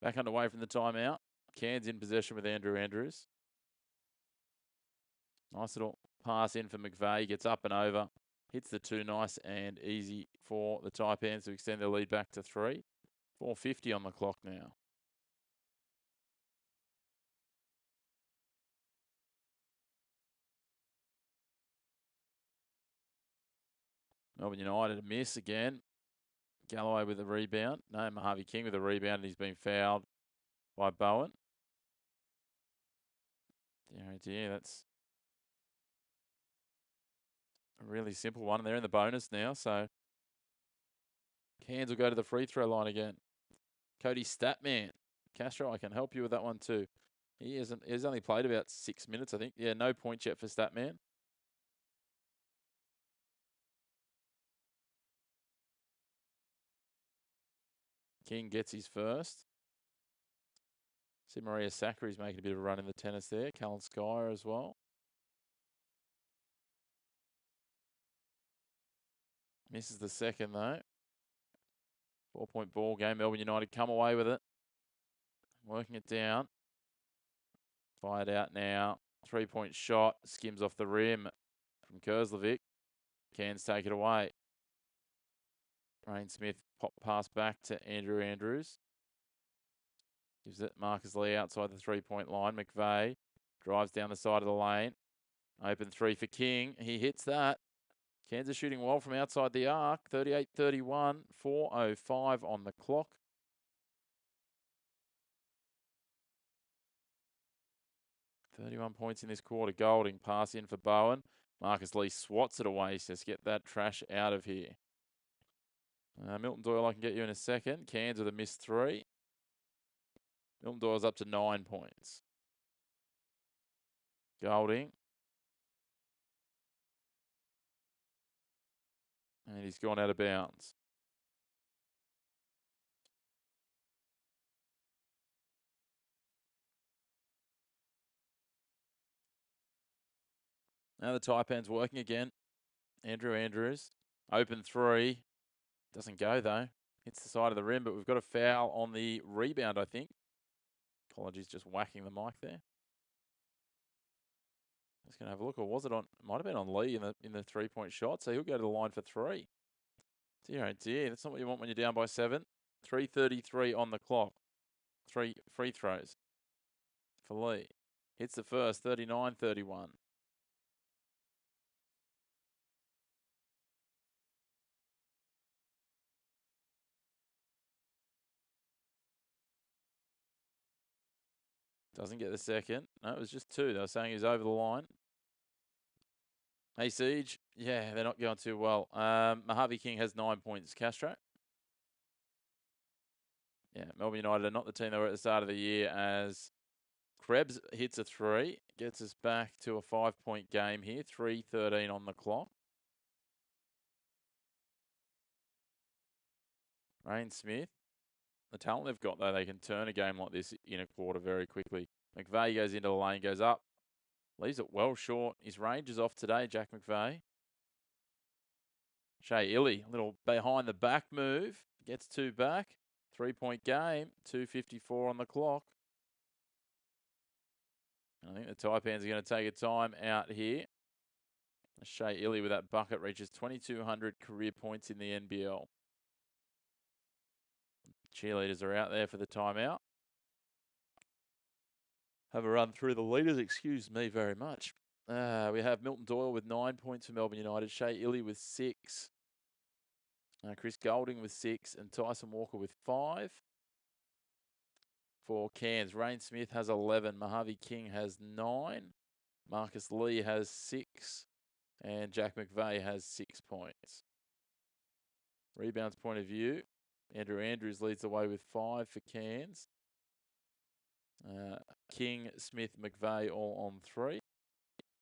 Back underway from the timeout. Cairns in possession with Andrew Andrews. Nice little pass in for McVeigh. Gets up and over. Hits the 2 nice and easy for the Taipans to extend their lead back to 3. 4:50 on the clock now. Melbourne United a miss again. Galloway with a rebound. No, Mojave King with a rebound, and he's been fouled by Bowen. Dear, oh dear, that's a really simple one. They're in the bonus now, so Cairns will go to the free throw line again. Cody Statman. Castro, I can help you with that one too. He's only played about 6 minutes, I think. Yeah, no points yet for Statman. King gets his first. See Maria Sakkari's making a bit of a run in the tennis there. Callan Skyer as well. Misses the second, though. 4-point ball game. Melbourne United come away with it. Working it down. Fired out now. 3-point shot. Skims off the rim from Kerslovic. Cairns take it away. Rain Smith pop pass back to Andrew Andrews. Gives it Marcus Lee outside the 3-point line. McVeigh drives down the side of the lane. Open three for King. He hits that. Kansas shooting well from outside the arc. 38-31. 4:05 on the clock. .31 points in this quarter. Golding pass in for Bowen. Marcus Lee swats it away. Says, get that trash out of here. Milton Doyle, I can get you in a second. Cairns with a missed 3. Milton Doyle's up to 9 points. Golding. And he's gone out of bounds. Now the Taipans working again. Andrew Andrews. Open 3. Doesn't go, though. Hits the side of the rim, but we've got a foul on the rebound, I think. Apologies, just whacking the mic there. Just going to have a look. Or was it on? Might have been on Lee in the 3-point shot. So he'll go to the line for 3. Dear, oh dear. That's not what you want when you're down by 7. 3:33 on the clock. 3 free throws for Lee. Hits the first. 39-31. Doesn't get the second. No, it was just 2. They were saying he's over the line. Hey, Siege. Yeah, they're not going too well. Mojave King has 9 points. Castro. Yeah, Melbourne United are not the team they were at the start of the year, as Krebs hits a 3. Gets us back to a 5-point game here. 3:13 on the clock. Rain Smith. The talent they've got, though, they can turn a game like this in a quarter very quickly. McVeigh goes into the lane, goes up. Leaves it well short. His range is off today, Jack McVeigh. Shea Illy, a little behind the back move. Gets 2 back. 3-point game. 2:54 on the clock. I think the Taipans are going to take a time out here. Shea Illy with that bucket reaches 2,200 career points in the NBL. Cheerleaders are out there for the timeout. Have a run through the leaders. Excuse me very much. We have Milton Doyle with 9 points for Melbourne United. Shea Illy with 6. Chris Golding with 6. And Tyson Walker with 5. For Cairns, Rain Smith has 11. Mojave King has 9. Marcus Lee has 6. And Jack McVeigh has 6 points. Rebounds point of view. Andrew Andrews leads the way with 5 for Cairns. King, Smith, McVeigh all on 3.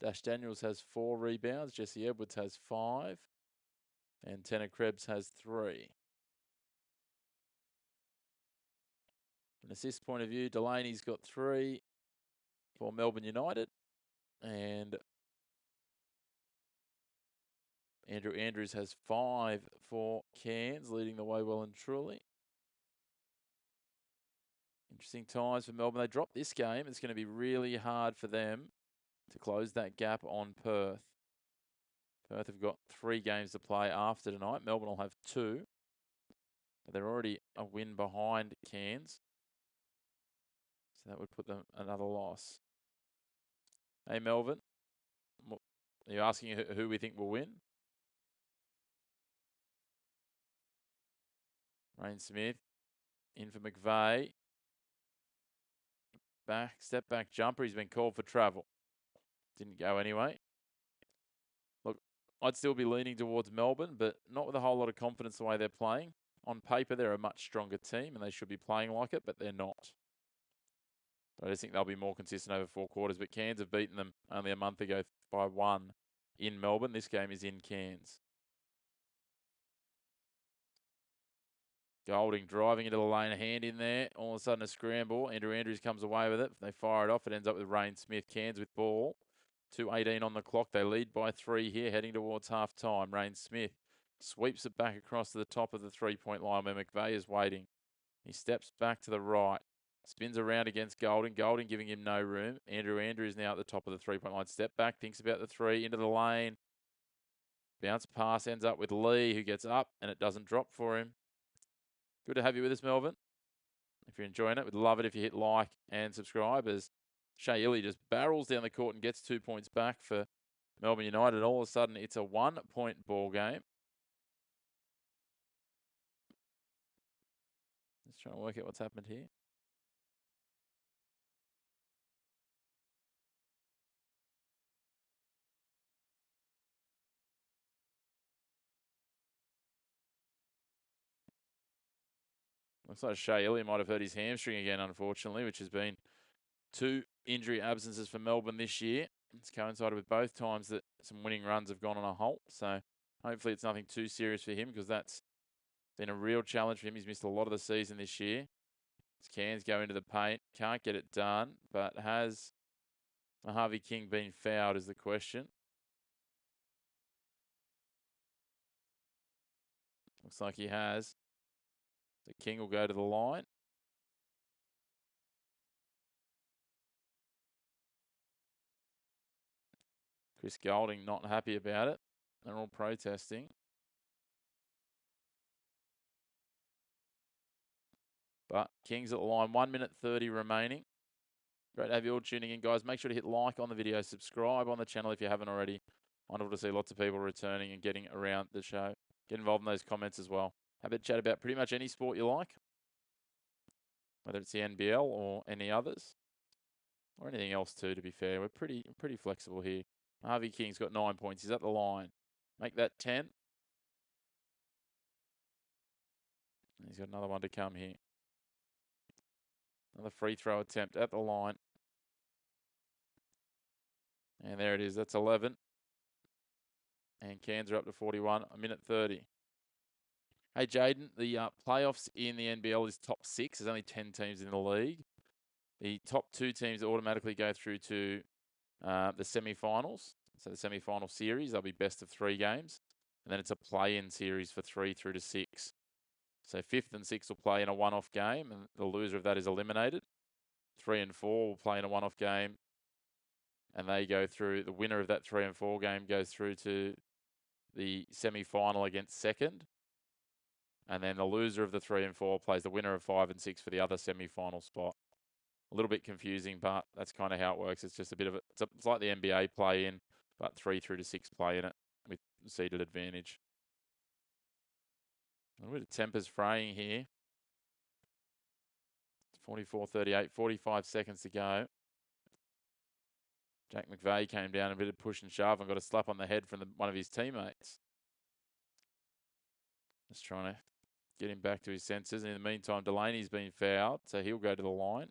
Dash Daniels has 4 rebounds. Jesse Edwards has 5. And Tanner Krebs has 3. From an assist point of view, Delaney's got 3 for Melbourne United. And Andrew Andrews has 5 for Cairns, leading the way well and truly. Interesting times for Melbourne. They dropped this game. It's going to be really hard for them to close that gap on Perth. Perth have got 3 games to play after tonight. Melbourne will have 2. But they're already a win behind Cairns. So that would put them another loss. Hey, Melbourne. Are you asking who we think will win? Rain Smith in for McVeigh. Step back jumper. He's been called for travel. Didn't go anyway. Look, I'd still be leaning towards Melbourne, but not with a whole lot of confidence the way they're playing. On paper, they're a much stronger team, and they should be playing like it, but they're not. I just think they'll be more consistent over 4 quarters, but Cairns have beaten them only a month ago by 1 in Melbourne. This game is in Cairns. Golding driving into the lane, a hand in there. All of a sudden a scramble. Andrew Andrews comes away with it. They fire it off. It ends up with Rain Smith. Cairns with ball. 2:18 on the clock. They lead by 3 here, heading towards half time. Rain Smith Sweeps it back across to the top of the three-point line where McVeigh is waiting. He steps back to the right. Spins around against Golden. Golden giving him no room. Andrews now at the top of the three-point line. Step back, thinks about the three, into the lane. Bounce pass ends up with Lee, who gets up, and it doesn't drop for him. Good to have you with us, Melbourne. If you're enjoying it, we'd love it if you hit like and subscribe, as Shea Illy just barrels down the court and gets 2 points back for Melbourne United. All of a sudden, it's a 1-point ball game. Just trying to work out what's happened here. Looks like Shea Illy might have hurt his hamstring again, unfortunately, which has been 2 injury absences for Melbourne this year. It's coincided with both times that some winning runs have gone on a halt. So hopefully it's nothing too serious for him, because that's been a real challenge for him. He's missed a lot of the season this year. His Cairns go into the paint. Can't get it done, but has Harvey King been fouled is the question. Looks like he has. So King will go to the line. Chris Golding not happy about it. They're all protesting. But King's at the line. 1 minute 30 remaining. Great to have you all tuning in, guys. Make sure to hit like on the video. Subscribe on the channel if you haven't already. Wonderful to see lots of people returning and getting around the show. Get involved in those comments as well. Have a chat about pretty much any sport you like, whether it's the NBL or any others, or anything else too, to be fair. We're pretty flexible here. Harvey King's got 9 points. He's at the line. Make that 10. He's got another one to come here. Another free throw attempt at the line. And there it is. That's 11. And Cairns are up to 41. 1 minute 30. Hey, Jaden, the playoffs in the NBL is top 6. There's only 10 teams in the league. The top 2 teams automatically go through to the semi-finals. So the semi-final series, they'll be best of 3 games. And then it's a play-in series for 3 through to 6. So 5th and 6th will play in a one-off game, and the loser of that is eliminated. 3 and 4 will play in a one-off game, and they go through. The winner of that 3 and 4 game goes through to the semi-final against 2nd. And then the loser of the 3 and 4 plays the winner of 5 and 6 for the other semi-final spot. A little bit confusing, but that's kind of how it works. It's just a bit of a, it's like the NBA play-in, but 3 through to 6 play in it with seeded advantage. A little bit of tempers fraying here. 44-38, 45 seconds to go. Jack McVeigh came down a bit of push and shove and got a slap on the head from one of his teammates. Just trying to get him back to his senses. In the meantime, Delaney's been fouled, so he'll go to the line.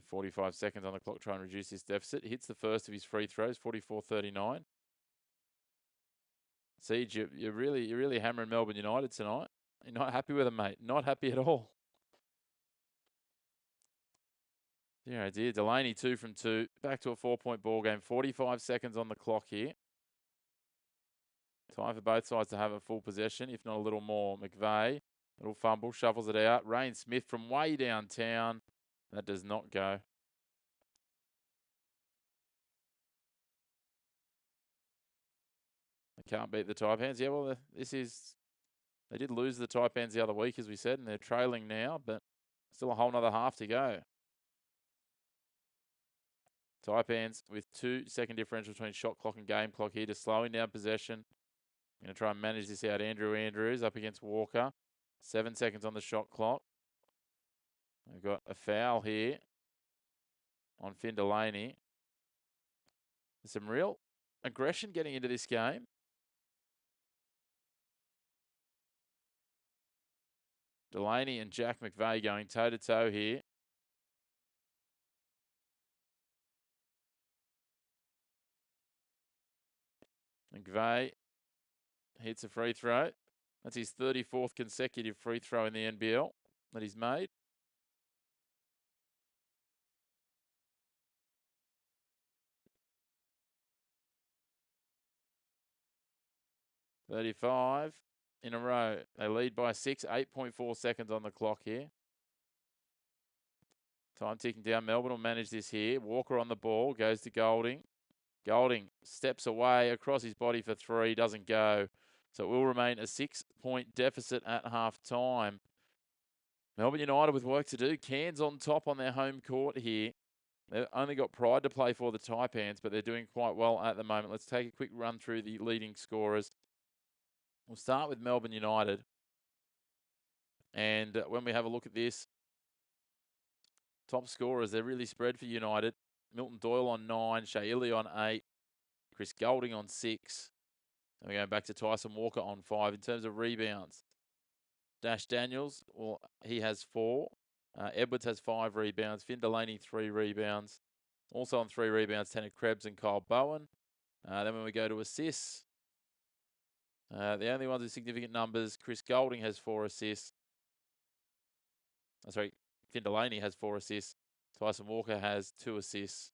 45 seconds on the clock, try and reduce this deficit. Hits the first of his free throws, 44-39. Siege, you're really hammering Melbourne United tonight. You're not happy with them, mate. Not happy at all. Yeah, dear. Delaney 2 from 2. Back to a 4-point ball game. 45 seconds on the clock here. Time for both sides to have a full possession, if not a little more. McVeigh, little fumble, shovels it out. Rain Smith from way downtown. That does not go. They can't beat the Taipans. Yeah, well, they did lose the Taipans the other week, as we said, and they're trailing now, but still a whole nother half to go. Taipans with 2 second differential between shot clock and game clock here, just slowing down possession. Going to try and manage this out. Andrews up against Walker. 7 seconds on the shot clock. We've got a foul here on Finn Delaney. There's some real aggression getting into this game. Delaney and Jack McVeigh going toe-to-toe here. McVeigh hits a free throw. That's his 34th consecutive free throw in the NBL that he's made. 35 in a row. They lead by 6, 8.4 seconds on the clock here. Time ticking down. Melbourne will manage this here. Walker on the ball, goes to Golding. Golding steps away across his body for 3, doesn't go. So it will remain a 6-point deficit at half time. Melbourne United with work to do. Cairns on top on their home court here. They've only got Pride to play for, the Taipans, but they're doing quite well at the moment. Let's take a quick run through the leading scorers. We'll start with Melbourne United. And when we have a look at this, top scorers, they're really spread for United. Milton Doyle on 9, Shea Illy on 8, Chris Golding on 6. And we're going back to Tyson Walker on 5. In terms of rebounds, Dash Daniels, well, he has 4. Edwards has 5 rebounds. Finn Delaney, 3 rebounds. Also on 3 rebounds, Tanner Krebs and Kyle Bowen. Then when we go to assists, the only ones with significant numbers, Chris Golding has 4 assists. Finn Delaney has 4 assists. Tyson Walker has 2 assists.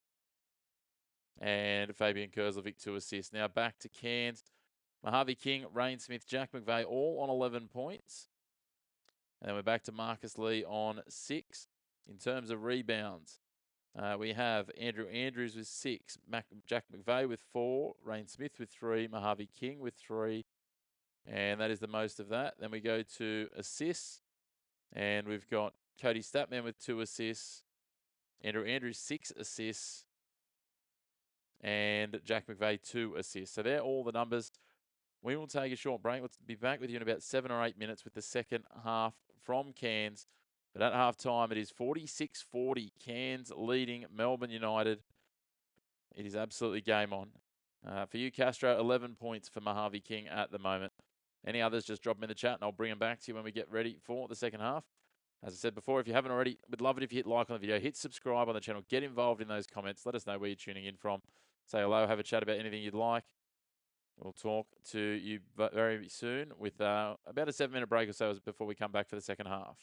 And Fabian Kurzlovic 2 assists. Now back to Cairns. Mojave King, Rain Smith, Jack McVeigh all on 11 points. And then we're back to Marcus Lee on 6. In terms of rebounds, we have Andrew Andrews with 6, Jack McVeigh with 4, Rain Smith with 3, Mojave King with 3. And that is the most of that. Then we go to assists. And we've got Cody Statman with 2 assists. Andrew Andrews, 6 assists. And Jack McVeigh, 2 assists. So they're all the numbers. We will take a short break. Let's be back with you in about 7 or 8 minutes with the second half from Cairns. But at half time, it is 46-40. Cairns leading Melbourne United. It is absolutely game on. For you, Castro, 11 points for Mojave King at the moment. Any others, just drop them in the chat and I'll bring them back to you when we get ready for the second half. As I said before, if you haven't already, we'd love it if you hit like on the video, hit subscribe on the channel, get involved in those comments. Let us know where you're tuning in from. Say hello, have a chat about anything you'd like. We'll talk to you very soon with about a 7-minute break or so before we come back for the second half.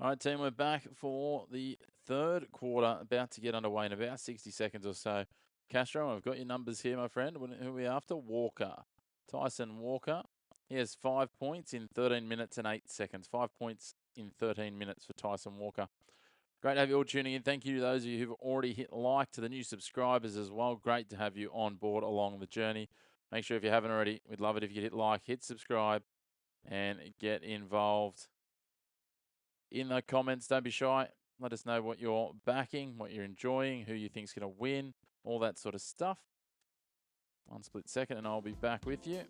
All right, team, we're back for the third quarter, about to get underway in about 60 seconds or so. Castro, I've got your numbers here, my friend. Who are we after? Walker. Tyson Walker. He has 5 points in 13 minutes and 8 seconds. 5 points in 13 minutes for Tyson Walker. Great to have you all tuning in. Thank you to those of you who've already hit like, to the new subscribers as well. Great to have you on board along the journey. Make sure if you haven't already, we'd love it if you hit like, hit subscribe, and get involved in the comments. Don't be shy. Let us know what you're backing, what you're enjoying, who you think's going to win, all that sort of stuff. One split second and I'll be back with you.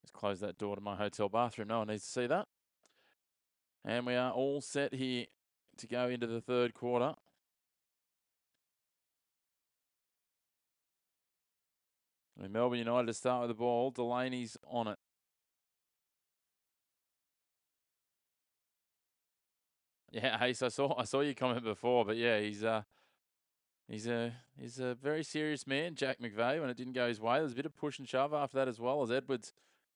Just close that door to my hotel bathroom. No one needs to see that. And we are all set here to go into the third quarter. And Melbourne United to start with the ball. Delaney's on it. Yeah, Ace, I saw your comment before, but yeah, he's a very serious man, Jack McVeigh. When it didn't go his way, there's a bit of push and shove after that as well, as Edwards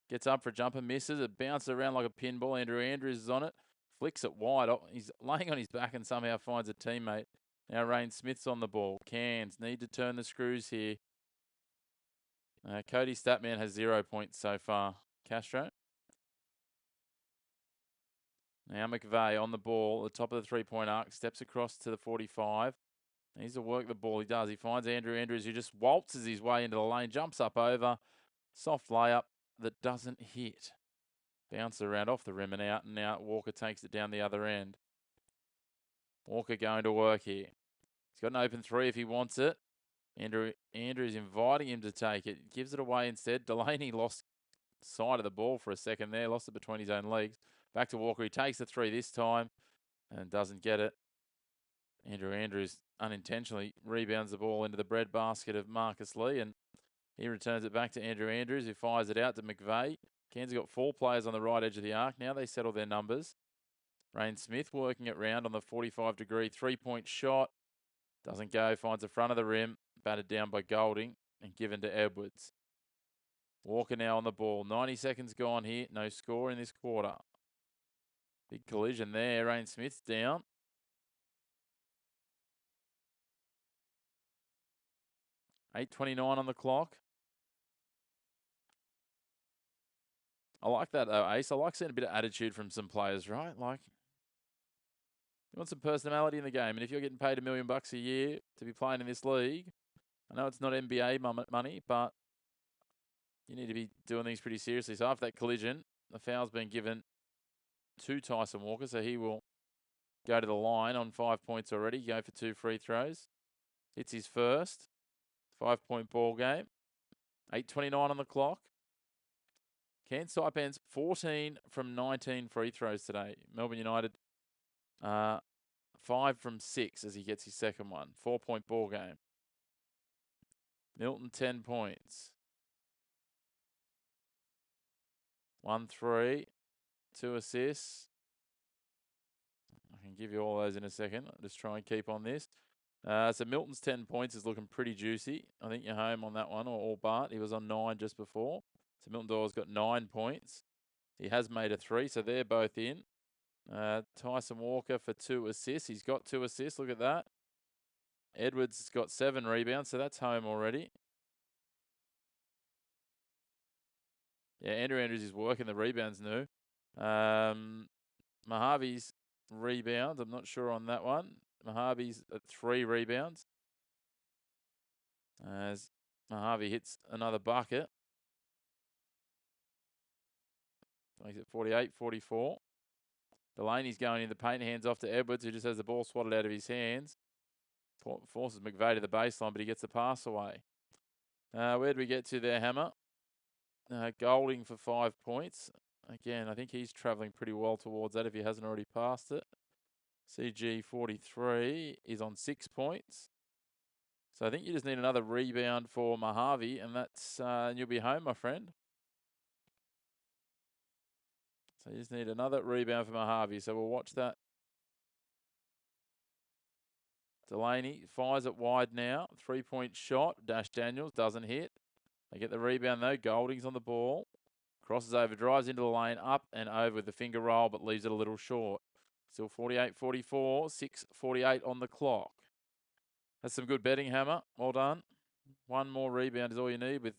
gets up for a jumper, misses it, bounces around like a pinball. Andrew Andrews is on it, flicks it wide. Oh, he's laying on his back and somehow finds a teammate. Now Rain Smith's on the ball. Cairns need to turn the screws here. Cody Statman has 0 points so far. Castro. Now McVeigh on the ball at the top of the three-point arc, steps across to the 45. Needs to work the ball. He does. He finds Andrew Andrews, who just waltzes his way into the lane, jumps up over. Soft layup that doesn't hit. Bounce around off the rim and out, and now Walker takes it down the other end. Walker going to work here. He's got an open three if he wants it. Andrews inviting him to take it. Gives it away instead. Delaney lost sight of the ball for a second there. Lost it between his own legs. Back to Walker. He takes the three this time and doesn't get it. Andrew Andrews unintentionally rebounds the ball into the breadbasket of Marcus Lee, and he returns it back to Andrew Andrews, who fires it out to McVeigh. Cairns got 4 players on the right edge of the arc. Now they settle their numbers. Rain Smith working it round on the 45-degree three-point shot. Doesn't go, finds the front of the rim, batted down by Golding and given to Edwards. Walker now on the ball. 90 seconds gone here. No score in this quarter. Big collision there. Rain Smith's down. .8:29 on the clock. I like that, though, Ace. I like seeing a bit of attitude from some players, right? Like, you want some personality in the game. And if you're getting paid $1 million a year to be playing in this league, I know it's not NBA money, but you need to be doing things pretty seriously. So after that collision, the foul's been given to Tyson Walker, so he will go to the line on 5 points already, go for 2 free throws. Hits his first. 5-point ball game. 8:29 on the clock. Cairns Taipans 14 from 19 free throws today. Melbourne United 5 from 6 as he gets his second one. 4-point ball game. Milton 10 points. 1 3, 2 assists. I can give you all those in a second. I'll just try and keep on this. So Milton's 10 points is looking pretty juicy. I think you're home on that one, or Bart. He was on 9 just before. So Milton Doyle's got 9 points. He has made a 3, so they're both in. Tyson Walker for 2 assists. He's got 2 assists. Look at that. Edwards has got 7 rebounds, so that's home already. Yeah, Andrew Andrews is working the rebounds now. Mojave's rebounds, I'm not sure on that one. Mojave's at 3 rebounds. As Mojave hits another bucket. Makes it 48-44. Delaney's going in the paint, hands off to Edwards, who just has the ball swatted out of his hands. Forces McVeigh to the baseline, but he gets the pass away. Where do we get to there, Hammer? Golding for 5 points. Again, I think he's travelling pretty well towards that if he hasn't already passed it. CG 43 is on 6 points. So I think you just need another rebound for Mojave, and that's you'll be home, my friend. So you just need another rebound for Mojave. So we'll watch that Delaney fires it wide now. 3-point shot. Dash Daniels doesn't hit. They get the rebound though. Golding's on the ball. Crosses over, drives into the lane, up and over with the finger roll, but leaves it a little short. Still 48-44, 6:48 on the clock. That's some good betting, Hammer. Well done. One more rebound is all you need with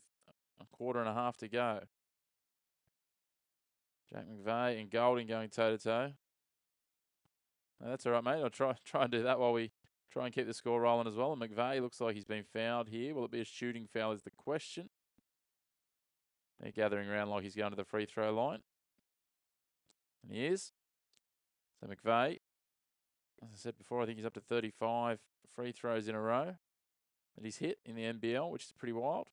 a quarter and a half to go. Jack McVeigh and Golding going toe-to-toe. No, that's all right, mate. I'll try and do that while we try and keep the score rolling as well. And McVeigh looks like he's been fouled here. Will it be a shooting foul is the question. They're gathering around like he's going to the free throw line. And he is. So McVeigh, as I said before, I think he's up to 35 free throws in a row that he's hit in the NBL, which is pretty wild.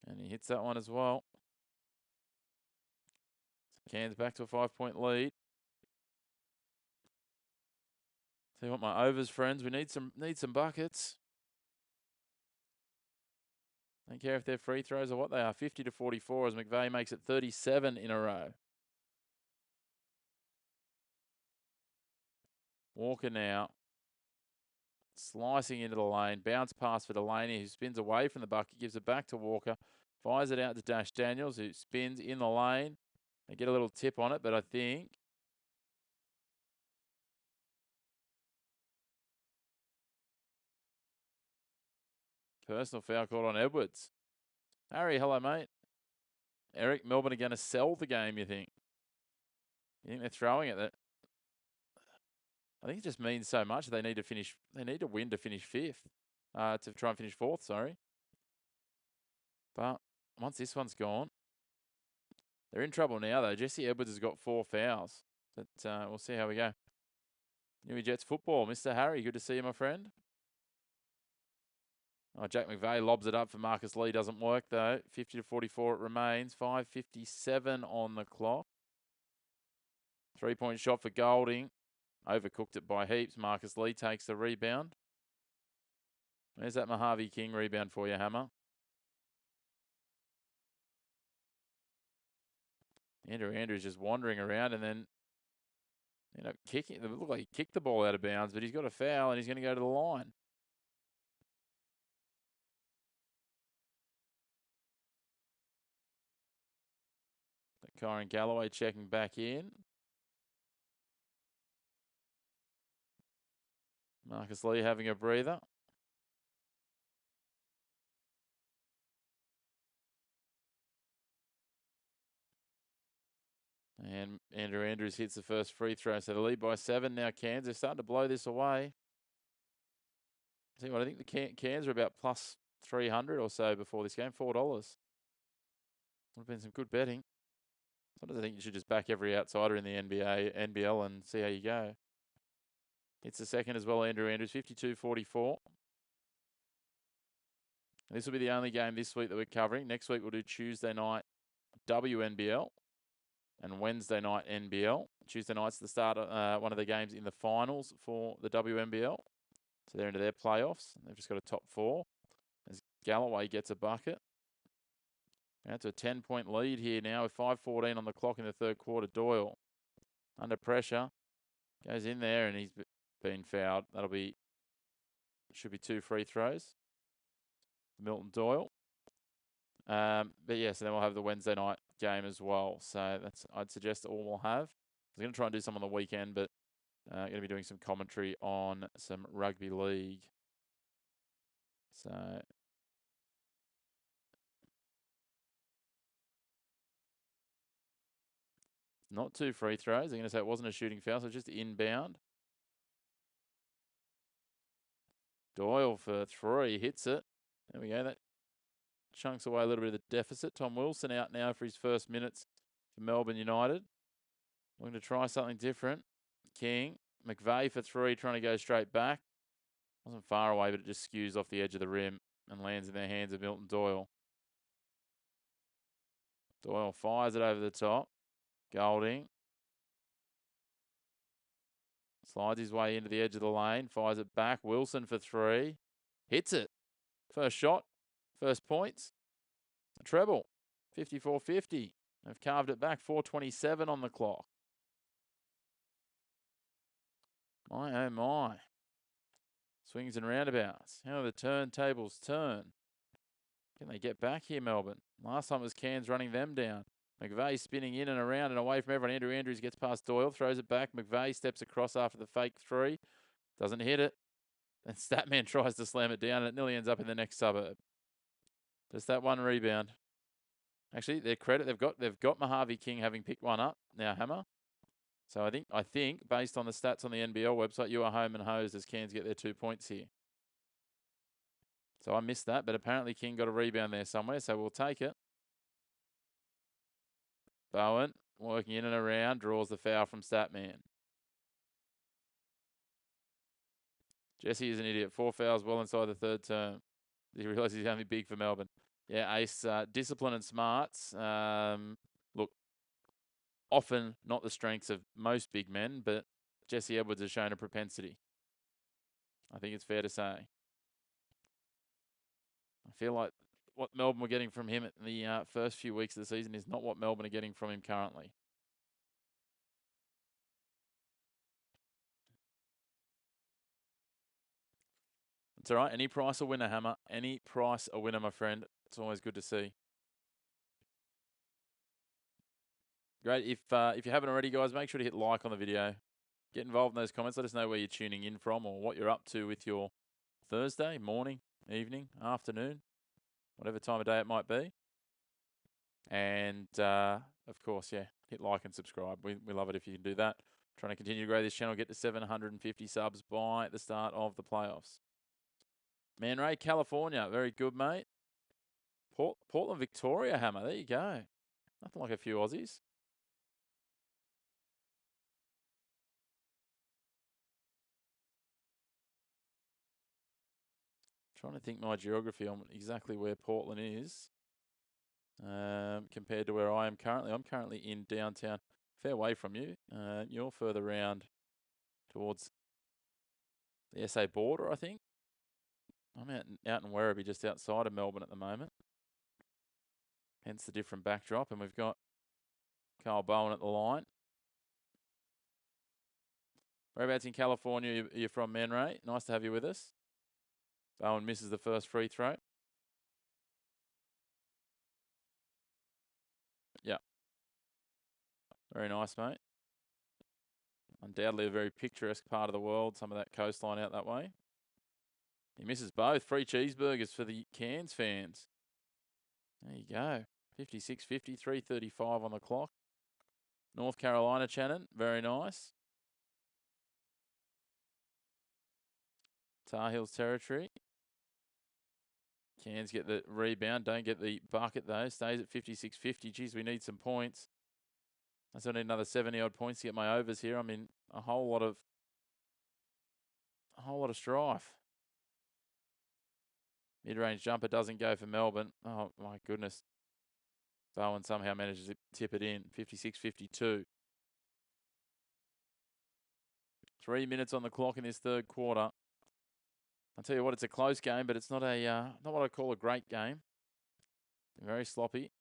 And he hits that one as well. Cairns back to a 5-point lead. Tell you what, my overs, friends, we need some buckets. Don't care if they're free throws or what they are. 50-44 as McVeigh makes it 37 in a row. Walker now. Slicing into the lane. Bounce pass for Delaney, who spins away from the bucket. Gives it back to Walker. Fires it out to Dash Daniels, who spins in the lane. They get a little tip on it, but I think personal foul called on Edwards. Harry, hello, mate. Eric, Melbourne are going to sell the game, you think? You think they're throwing it? I think it just means so much. They need to finish. They need to win to finish fifth. To try and finish fourth, sorry. But once this one's gone, they're in trouble now, though. Jesse Edwards has got 4 fouls. But we'll see how we go. Newey Jets football. Mr. Harry, good to see you, my friend. Oh, Jack McVeigh lobs it up for Marcus Lee. Doesn't work, though. 50-44 it remains. 5:57 on the clock. 3-point shot for Golding. Overcooked it by heaps. Marcus Lee takes the rebound. There's that Mojave King rebound for you, Hammer. Andrews just wandering around and then kicking. It looked like he kicked the ball out of bounds, but he's got a foul and he's going to go to the line. Kyron Galloway checking back in. Marcus Lee having a breather. And Andrew Andrews hits the first free throw. So the lead by 7 now. Cairns are starting to blow this away. See what I think the Cairns are about plus 300 or so before this game. $4. Would have been some good betting. Sometimes I think you should just back every outsider in the NBL and see how you go. It's the second as well, Andrew Andrews, 52-44. This will be the only game this week that we're covering. Next week we'll do Tuesday night WNBL and Wednesday night NBL. Tuesday night's the start of one of the games in the finals for the WNBL. So they're into their playoffs. They've just got a top 4 as Galloway gets a bucket. That's a 10-point lead here now with 5:14 on the clock in the third quarter. Doyle under pressure. Goes in there and he's been fouled. Should be 2 free throws. Milton Doyle. But yeah, so then we'll have the Wednesday night game as well. So I'd suggest all we'll have. I was going to try and do some on the weekend, but going to be doing some commentary on some rugby league. So not 2 free throws. They're going to say it wasn't a shooting foul, so just inbound. Doyle for 3, hits it. There we go. That chunks away a little bit of the deficit. Tom Wilson out now for his first minutes for Melbourne United. We're going to try something different. King, McVeigh for 3, trying to go straight back. Wasn't far away, but it just skews off the edge of the rim and lands in the hands of Milton Doyle. Doyle fires it over the top. Golding slides his way into the edge of the lane, fires it back. Wilson for 3, hits it. First shot, first points, a treble, 54-50. They've carved it back. 4:27 on the clock. My, oh my. Swings and roundabouts. How do the turntables turn? Can they get back here, Melbourne? Last time it was Cairns running them down. McVeigh spinning in and around and away from everyone. Andrew Andrews gets past Doyle, throws it back. McVeigh steps across after the fake three. Doesn't hit it. Then Statman tries to slam it down and it nearly ends up in the next suburb. Just that one rebound. Actually, their credit, they've got Mojave King having picked one up. Now Hammer. So I think based on the stats on the NBL website, you are home and hosed as Cairns get their 2 points here. So I missed that, but apparently King got a rebound there somewhere, so we'll take it. Bowen working in and around, draws the foul from Statman. Jesse is an idiot. 4 fouls well inside the third term. He realises he's only big for Melbourne. Yeah, Ace, discipline and smarts. Look, often not the strengths of most big men, but Jesse Edwards has shown a propensity. I think it's fair to say. I feel like what Melbourne were getting from him at the first few weeks of the season is not what Melbourne are getting from him currently. It's all right. Any price a winner, Hammer. Any price a winner, my friend. It's always good to see. Great. If you haven't already, guys, make sure to hit like on the video. Get involved in those comments. Let us know where you're tuning in from or what you're up to with your Thursday, morning, evening, afternoon, whatever time of day it might be. And, of course, yeah, hit like and subscribe. We love it if you can do that. Trying to continue to grow this channel, get to 750 subs by the start of the playoffs. Man Ray, California. Very good, mate. Portland, Victoria, Hammer. There you go. Nothing like a few Aussies. Trying to think my geography on exactly where Portland is compared to where I am currently. I'm currently in downtown, fair way from you. You're further round towards the SA border, I think. I'm out in Werribee, just outside of Melbourne at the moment. Hence the different backdrop. And we've got Carl Bowen at the line. Whereabouts in California are you from, Man Ray? Nice to have you with us. Bowen misses the first free throw. Yeah. Very nice, mate. Undoubtedly a very picturesque part of the world, some of that coastline out that way. He misses both. Free cheeseburgers for the Cairns fans. There you go. 56-50, 3:35 on the clock. North Carolina, Shannon. Very nice. Tar Heels territory. Cairns get the rebound. Don't get the bucket, though. Stays at 56-50. Geez, we need some points. I still need another 70-odd points to get my overs here. I'm in a whole lot of strife. Mid-range jumper doesn't go for Melbourne. Oh, my goodness. Bowen somehow manages to tip it in. 56-52. 3 minutes on the clock in this third quarter. I'll tell you what, it's a close game, but it's not what I call a great game. Very sloppy.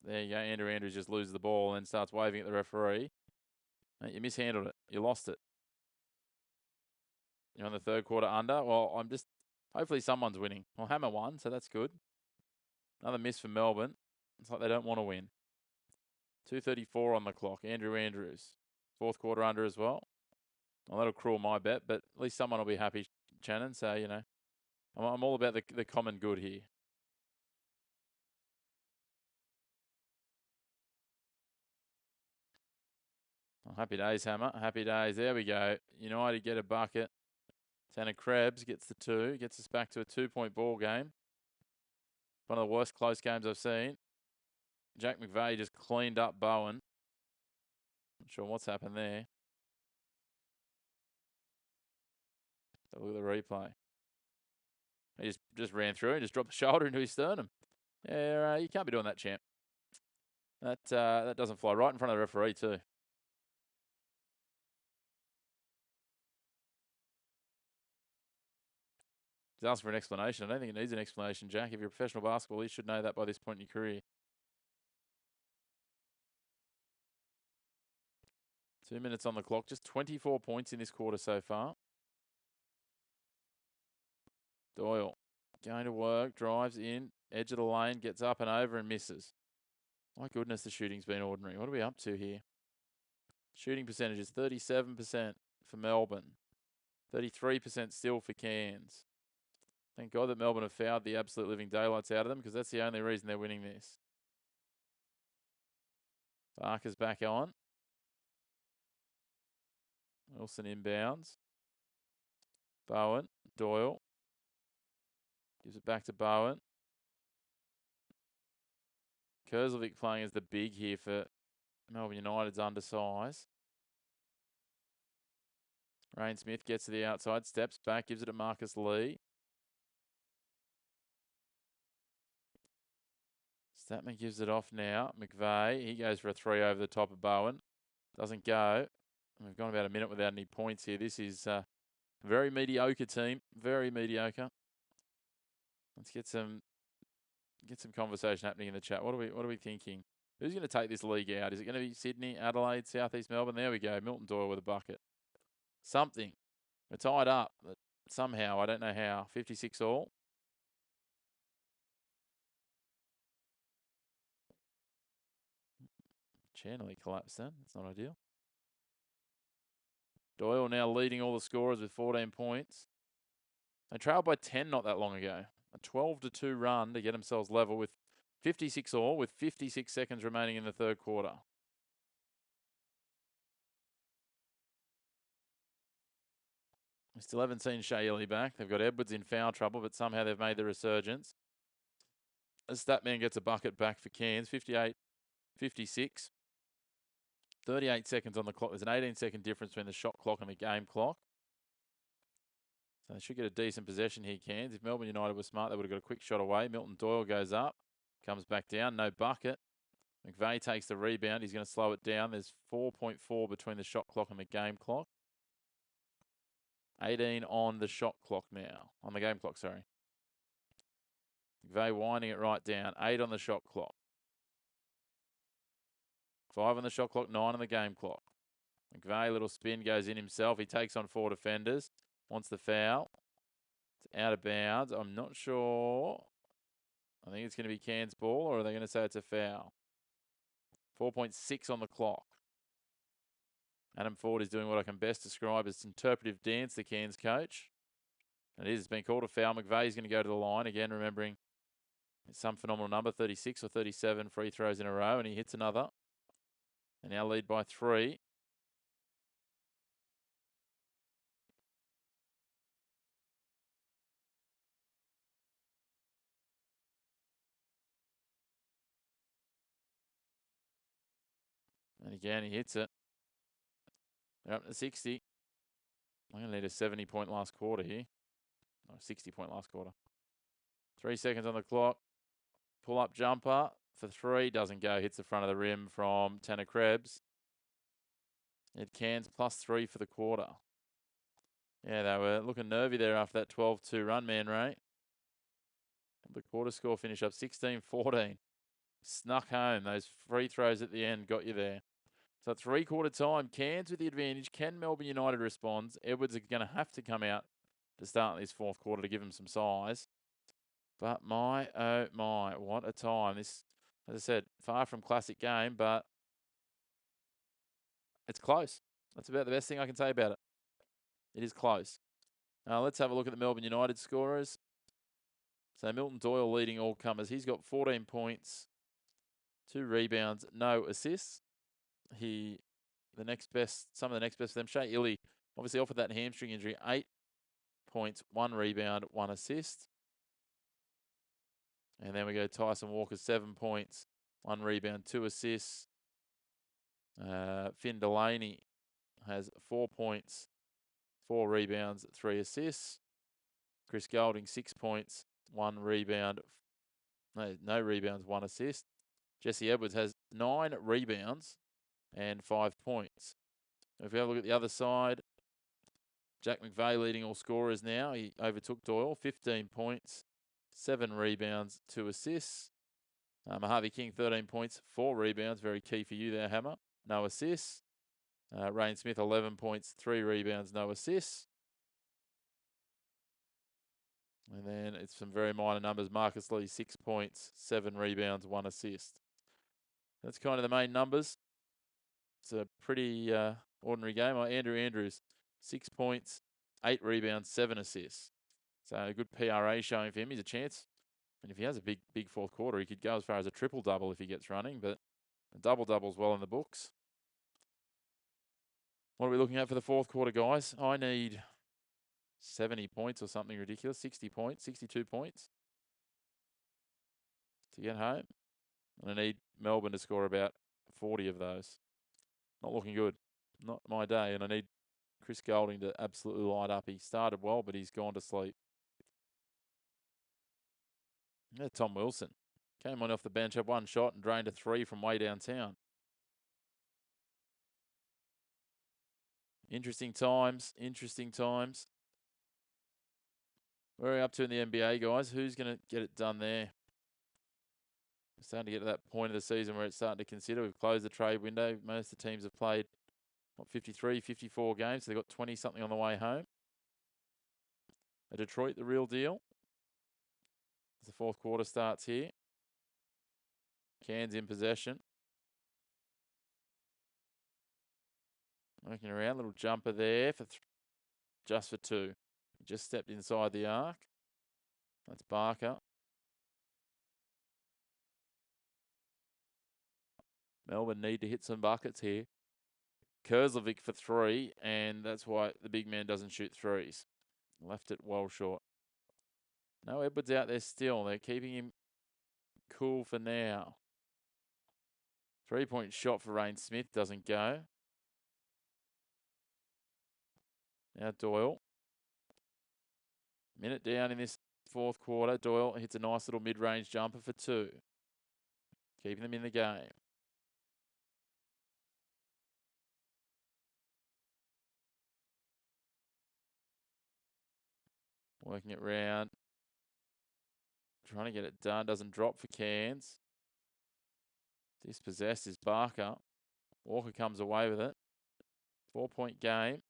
There you go. Andrew Andrews just loses the ball and starts waving at the referee. Mate, you mishandled it. You lost it. You're on the third quarter under. Well, hopefully someone's winning. Well, Hammer won, so that's good. Another miss for Melbourne. It's like they don't want to win. 2:34 on the clock. Andrew Andrews. Fourth quarter under as well. Well, that'll cruel my bet, but at least someone will be happy, Shannon. So, you know, I'm all about the common good here. Oh, happy days, Hammer. Happy days. There we go. United get a bucket. Tanner Krebs gets the 2. Gets us back to a 2-point ball game. One of the worst close games I've seen. Jack McVeigh just cleaned up Bowen. Not sure what's happened there. So look at the replay. He just ran through and just dropped the shoulder into his sternum. Yeah, you can't be doing that, champ. That doesn't fly. Right in front of the referee too. He's asked for an explanation. I don't think it needs an explanation, Jack. If you're a professional basketball, you should know that by this point in your career. 2 minutes on the clock. Just 24 points in this quarter so far. Doyle going to work, drives in, edge of the lane, gets up and over and misses. My goodness, the shooting's been ordinary. What are we up to here? Shooting percentage is 37% for Melbourne. 33% still for Cairns. Thank God that Melbourne have fouled the absolute living daylights out of them, because that's the only reason they're winning this. Barker's back on. Wilson inbounds. Bowen, Doyle. Gives it back to Bowen. Kurzlovic playing as the big here for Melbourne United's undersize. Rain Smith gets to the outside, steps back, gives it to Marcus Lee. Statman gives it off now. McVeigh, he goes for a 3 over the top of Bowen. Doesn't go. We've gone about a minute without any points here. This is a very mediocre team. Very mediocre. Let's get some conversation happening in the chat. What are we thinking? Who's going to take this league out? Is it going to be Sydney, Adelaide, Southeast Melbourne? There we go. Milton Doyle with a bucket. Something. We're tied up, but somehow, I don't know how. 56 all. Chair nearly collapsed then. That's not ideal. Doyle now leading all the scorers with 14 points. They trailed by 10 not that long ago. A 12-2 run to get themselves level with 56 all, with 56 seconds remaining in the third quarter. We still haven't seen Shea Ely back. They've got Edwards in foul trouble, but somehow they've made the resurgence. As Statman gets a bucket back for Cairns, 58-56. 38 seconds on the clock. There's an 18-second difference between the shot clock and the game clock. So they should get a decent possession here, Cairns. If Melbourne United were smart, they would have got a quick shot away. Milton Doyle goes up, comes back down, no bucket. McVeigh takes the rebound. He's going to slow it down. There's 4.4 between the shot clock and the game clock. 18 on the shot clock now. On the game clock, sorry. McVeigh winding it right down. 8 on the shot clock. 5 on the shot clock, 9 on the game clock. McVeigh, little spin, goes in himself. He takes on 4 defenders. Wants the foul. It's out of bounds. I'm not sure. I think it's going to be Cairns' ball, or are they going to say it's a foul? 4.6 on the clock. Adam Ford is doing what I can best describe as interpretive dance, the Cairns coach. And it is. It's been called a foul. McVeigh's going to go to the line. Again, remembering it's some phenomenal number, 36 or 37 free throws in a row, and he hits another. And now lead by 3. And again, he hits it. They're up to 60. I'm going to need a 70-point last quarter here. No, 60-point last quarter. 3 seconds on the clock. Pull-up jumper for 3. Doesn't go. Hits the front of the rim from Tanner Krebs. Ed Cairns +3 for the quarter. Yeah, they were looking nervy there after that 12-2 run, man, Ray. The quarter score finished up 16-14. Snuck home. Those free throws at the end got you there. So 3-quarter time, Cairns with the advantage. Can Melbourne United respond? Edwards are going to have to come out to start this fourth quarter to give him some size. But my, oh my, what a time. This, as I said, far from classic game, but it's close. That's about the best thing I can say about it. It is close. Let's have a look at the Melbourne United scorers. So Milton Doyle leading all comers. He's got 14 points, 2 rebounds, no assists. Some of the next best for them. Shea Ely, obviously off with that hamstring injury, 8 points, 1 rebound, 1 assist. And then we go Tyson Walker, 7 points, 1 rebound, 2 assists. Finn Delaney has 4 points, 4 rebounds, 3 assists. Chris Golding, 6 points, 1 rebound, no rebounds, 1 assist. Jesse Edwards has 9 rebounds and 5 points. If we have a look at the other side, Jack McVeigh leading all scorers now. He overtook Doyle, 15 points, 7 rebounds, 2 assists. Mojave King, 13 points, 4 rebounds. Very key for you there, Hammer. No assists. Rain Smith, 11 points, 3 rebounds, no assists. And then it's some very minor numbers. Marcus Lee, 6 points, 7 rebounds, 1 assist. That's kind of the main numbers. It's a pretty ordinary game. Andrew Andrews, 6 points, 8 rebounds, 7 assists. So a good PRA showing for him. He's a chance. And if he has a big fourth quarter, he could go as far as a triple-double if he gets running. But a double-double's well in the books. What are we looking at for the fourth quarter, guys? I need 70 points or something ridiculous. 60 points, 62 points to get home. And I need Melbourne to score about 40 of those. Not looking good. Not my day. And I need Chris Golding to absolutely light up. He started well, but he's gone to sleep. Yeah, Tom Wilson. Came on off the bench, had 1 shot and drained a 3 from way downtown. Interesting times. Interesting times. Where are we up to in the NBA, guys? Who's going to get it done there? We're starting to get to that point of the season where it's starting to consider. We've closed the trade window. Most of the teams have played, 53, 54 games. So they've got 20-something on the way home. Are Detroit the real deal? As the fourth quarter starts here. Cairns in possession. Working around, little jumper there for just for 2. He just stepped inside the arc. That's Barker. Melbourne need to hit some buckets here. Kurzlovic for 3, and that's why the big man doesn't shoot threes. Left it well short. No Edwards out there still. They're keeping him cool for now. 3-point shot for Rain Smith doesn't go. Now Doyle. Minute down in this fourth quarter. Doyle hits a nice little mid-range jumper for 2. Keeping them in the game. Working it round. Trying to get it done. Doesn't drop for Cairns. Dispossessed is Barker. Walker comes away with it. 4-point game.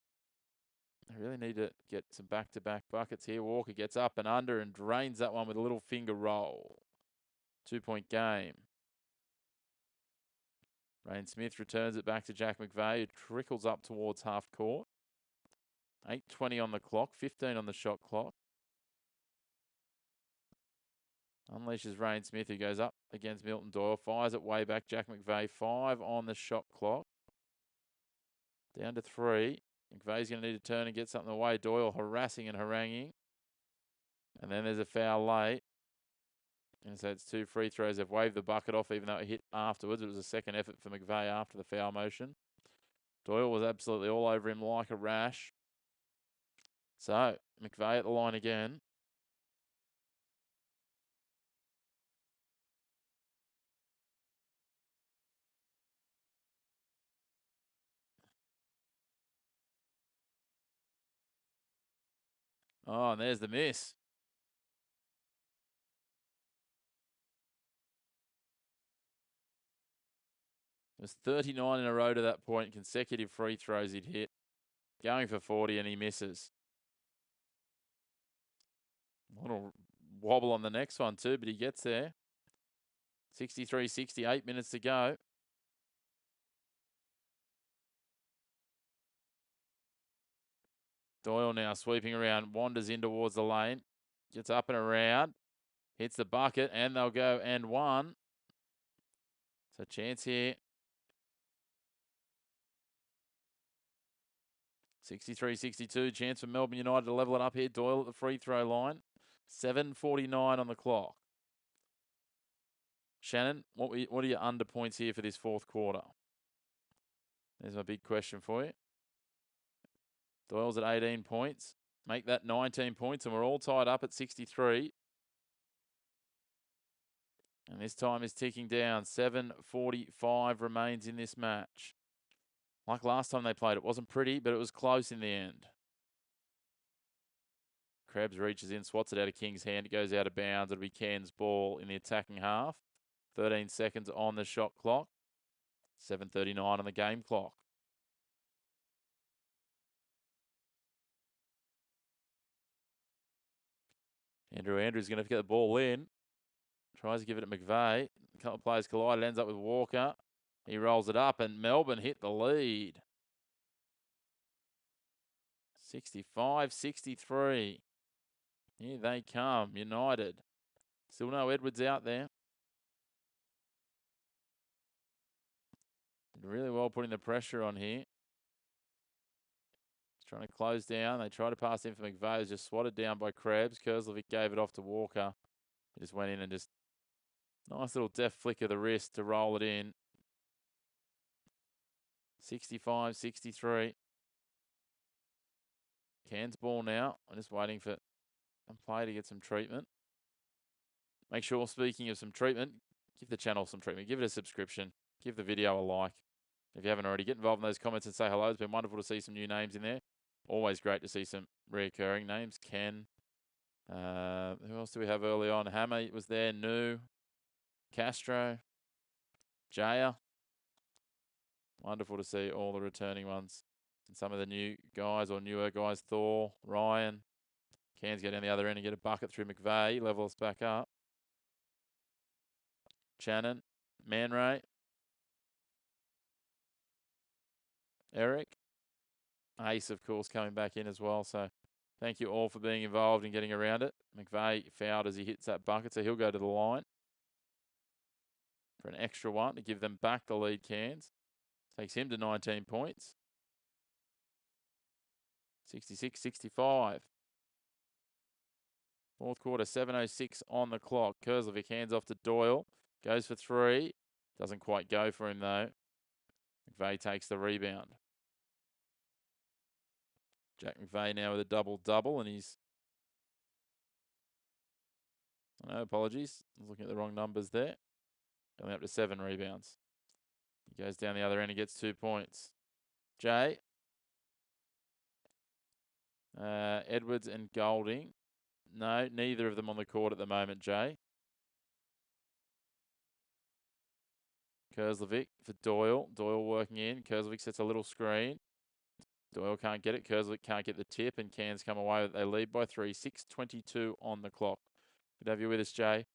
I really need to get some back-to-back buckets here. Walker gets up and under and drains that one with a little finger roll. 2-point game. Rain Smith returns it back to Jack McVeigh, who trickles up towards half court. 8:20 on the clock, 15 on the shot clock. Unleashes Rain Smith, who goes up against Milton Doyle. Fires it way back. Jack McVeigh, 5 on the shot clock. Down to 3. McVeigh's going to need to turn and get something away. Doyle harassing and haranguing. And then there's a foul late. And so it's 2 free throws. They've waved the bucket off, even though it hit afterwards. It was a second effort for McVeigh after the foul motion. Doyle was absolutely all over him like a rash. So, McVeigh at the line again. Oh, and there's the miss. It was 39 in a row to that point. Consecutive free throws he'd hit. Going for 40 and he misses. A little wobble on the next one too, but he gets there. 63-60, 8 minutes to go. Doyle now sweeping around, wanders in towards the lane. Gets up and around. Hits the bucket and they'll go and 1. So chance here. 63-62, chance for Melbourne United to level it up here. Doyle at the free throw line. 7:49 on the clock. Shannon, what are your under points here for this fourth quarter? There's my big question for you. Doyle's at 18 points. Make that 19 points and we're all tied up at 63. And this time is ticking down. 7:45 remains in this match. Like last time they played, it wasn't pretty, but it was close in the end. Krebs reaches in, swats it out of King's hand. It goes out of bounds. It'll be Cairns' ball in the attacking half. 13 seconds on the shot clock. 7:39 on the game clock. Andrews going to get the ball in. Tries to give it to McVeigh. A couple of players collide. Ends up with Walker. He rolls it up, and Melbourne hit the lead. 65-63. Here they come, United. Still no Edwards out there. Did really well putting the pressure on here. He's trying to close down. They try to pass in for McVeigh. It was just swatted down by Krebs. Kerslovic gave it off to Walker. He just went in and just nice little deft flick of the wrist to roll it in. 65-63. Cairns ball now. I'm just waiting for a play to get some treatment. Make sure, speaking of some treatment, give the channel some treatment. Give it a subscription. Give the video a like. If you haven't already, get involved in those comments and say hello. It's been wonderful to see some new names in there. Always great to see some reoccurring names. Ken. Who else do we have early on? Hammer was there. New. Castro. Jaya. Wonderful to see all the returning ones. And some of the new guys or newer guys. Thor. Ryan. Cairns go down the other end and get a bucket through McVeigh. Level us back up. Shannon. Man Ray. Eric. Ace, of course, coming back in as well. So thank you all for being involved and getting around it. McVeigh fouled as he hits that bucket, so he'll go to the line for an extra one to give them back the lead. Cairns takes him to 19 points. 66-65. Fourth quarter, 7:06 on the clock. Kerslovic hands off to Doyle. Goes for three. Doesn't quite go for him, though. McVeigh takes the rebound. Jack McVeigh now with a double-double, and he's... No, apologies. I was looking at the wrong numbers there. Going up to 7 rebounds. He goes down the other end and gets 2 points. Jay. Edwards and Golding. No, neither of them on the court at the moment, Jay. Kerslovic for Doyle. Doyle working in. Kerslovic sets a little screen. Doyle can't get it. Kerslovic can't get the tip, and Cairns come away. They lead by 3. 6:22 on the clock. Good to have you with us, Jay.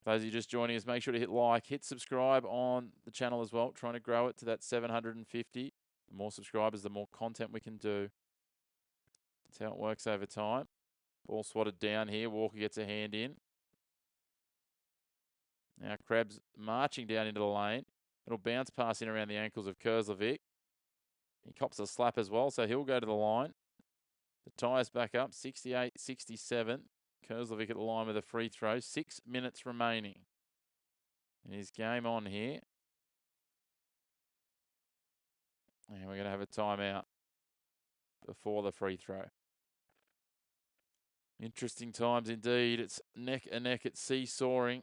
For those of you just joining us, make sure to hit like, hit subscribe on the channel as well. Trying to grow it to that 750. The more subscribers, the more content we can do. That's how it works over time. Ball swatted down here. Walker gets a hand in. Now Krebs marching down into the lane. It'll bounce pass in around the ankles of Kerslovic. He cops a slap as well, so he'll go to the line. The ties back up, 68-67. Kerslovic at the line with a free throw. 6 minutes remaining. And his game on here. And we're going to have a timeout before the free throw. Interesting times indeed. It's neck and neck. It's seesawing.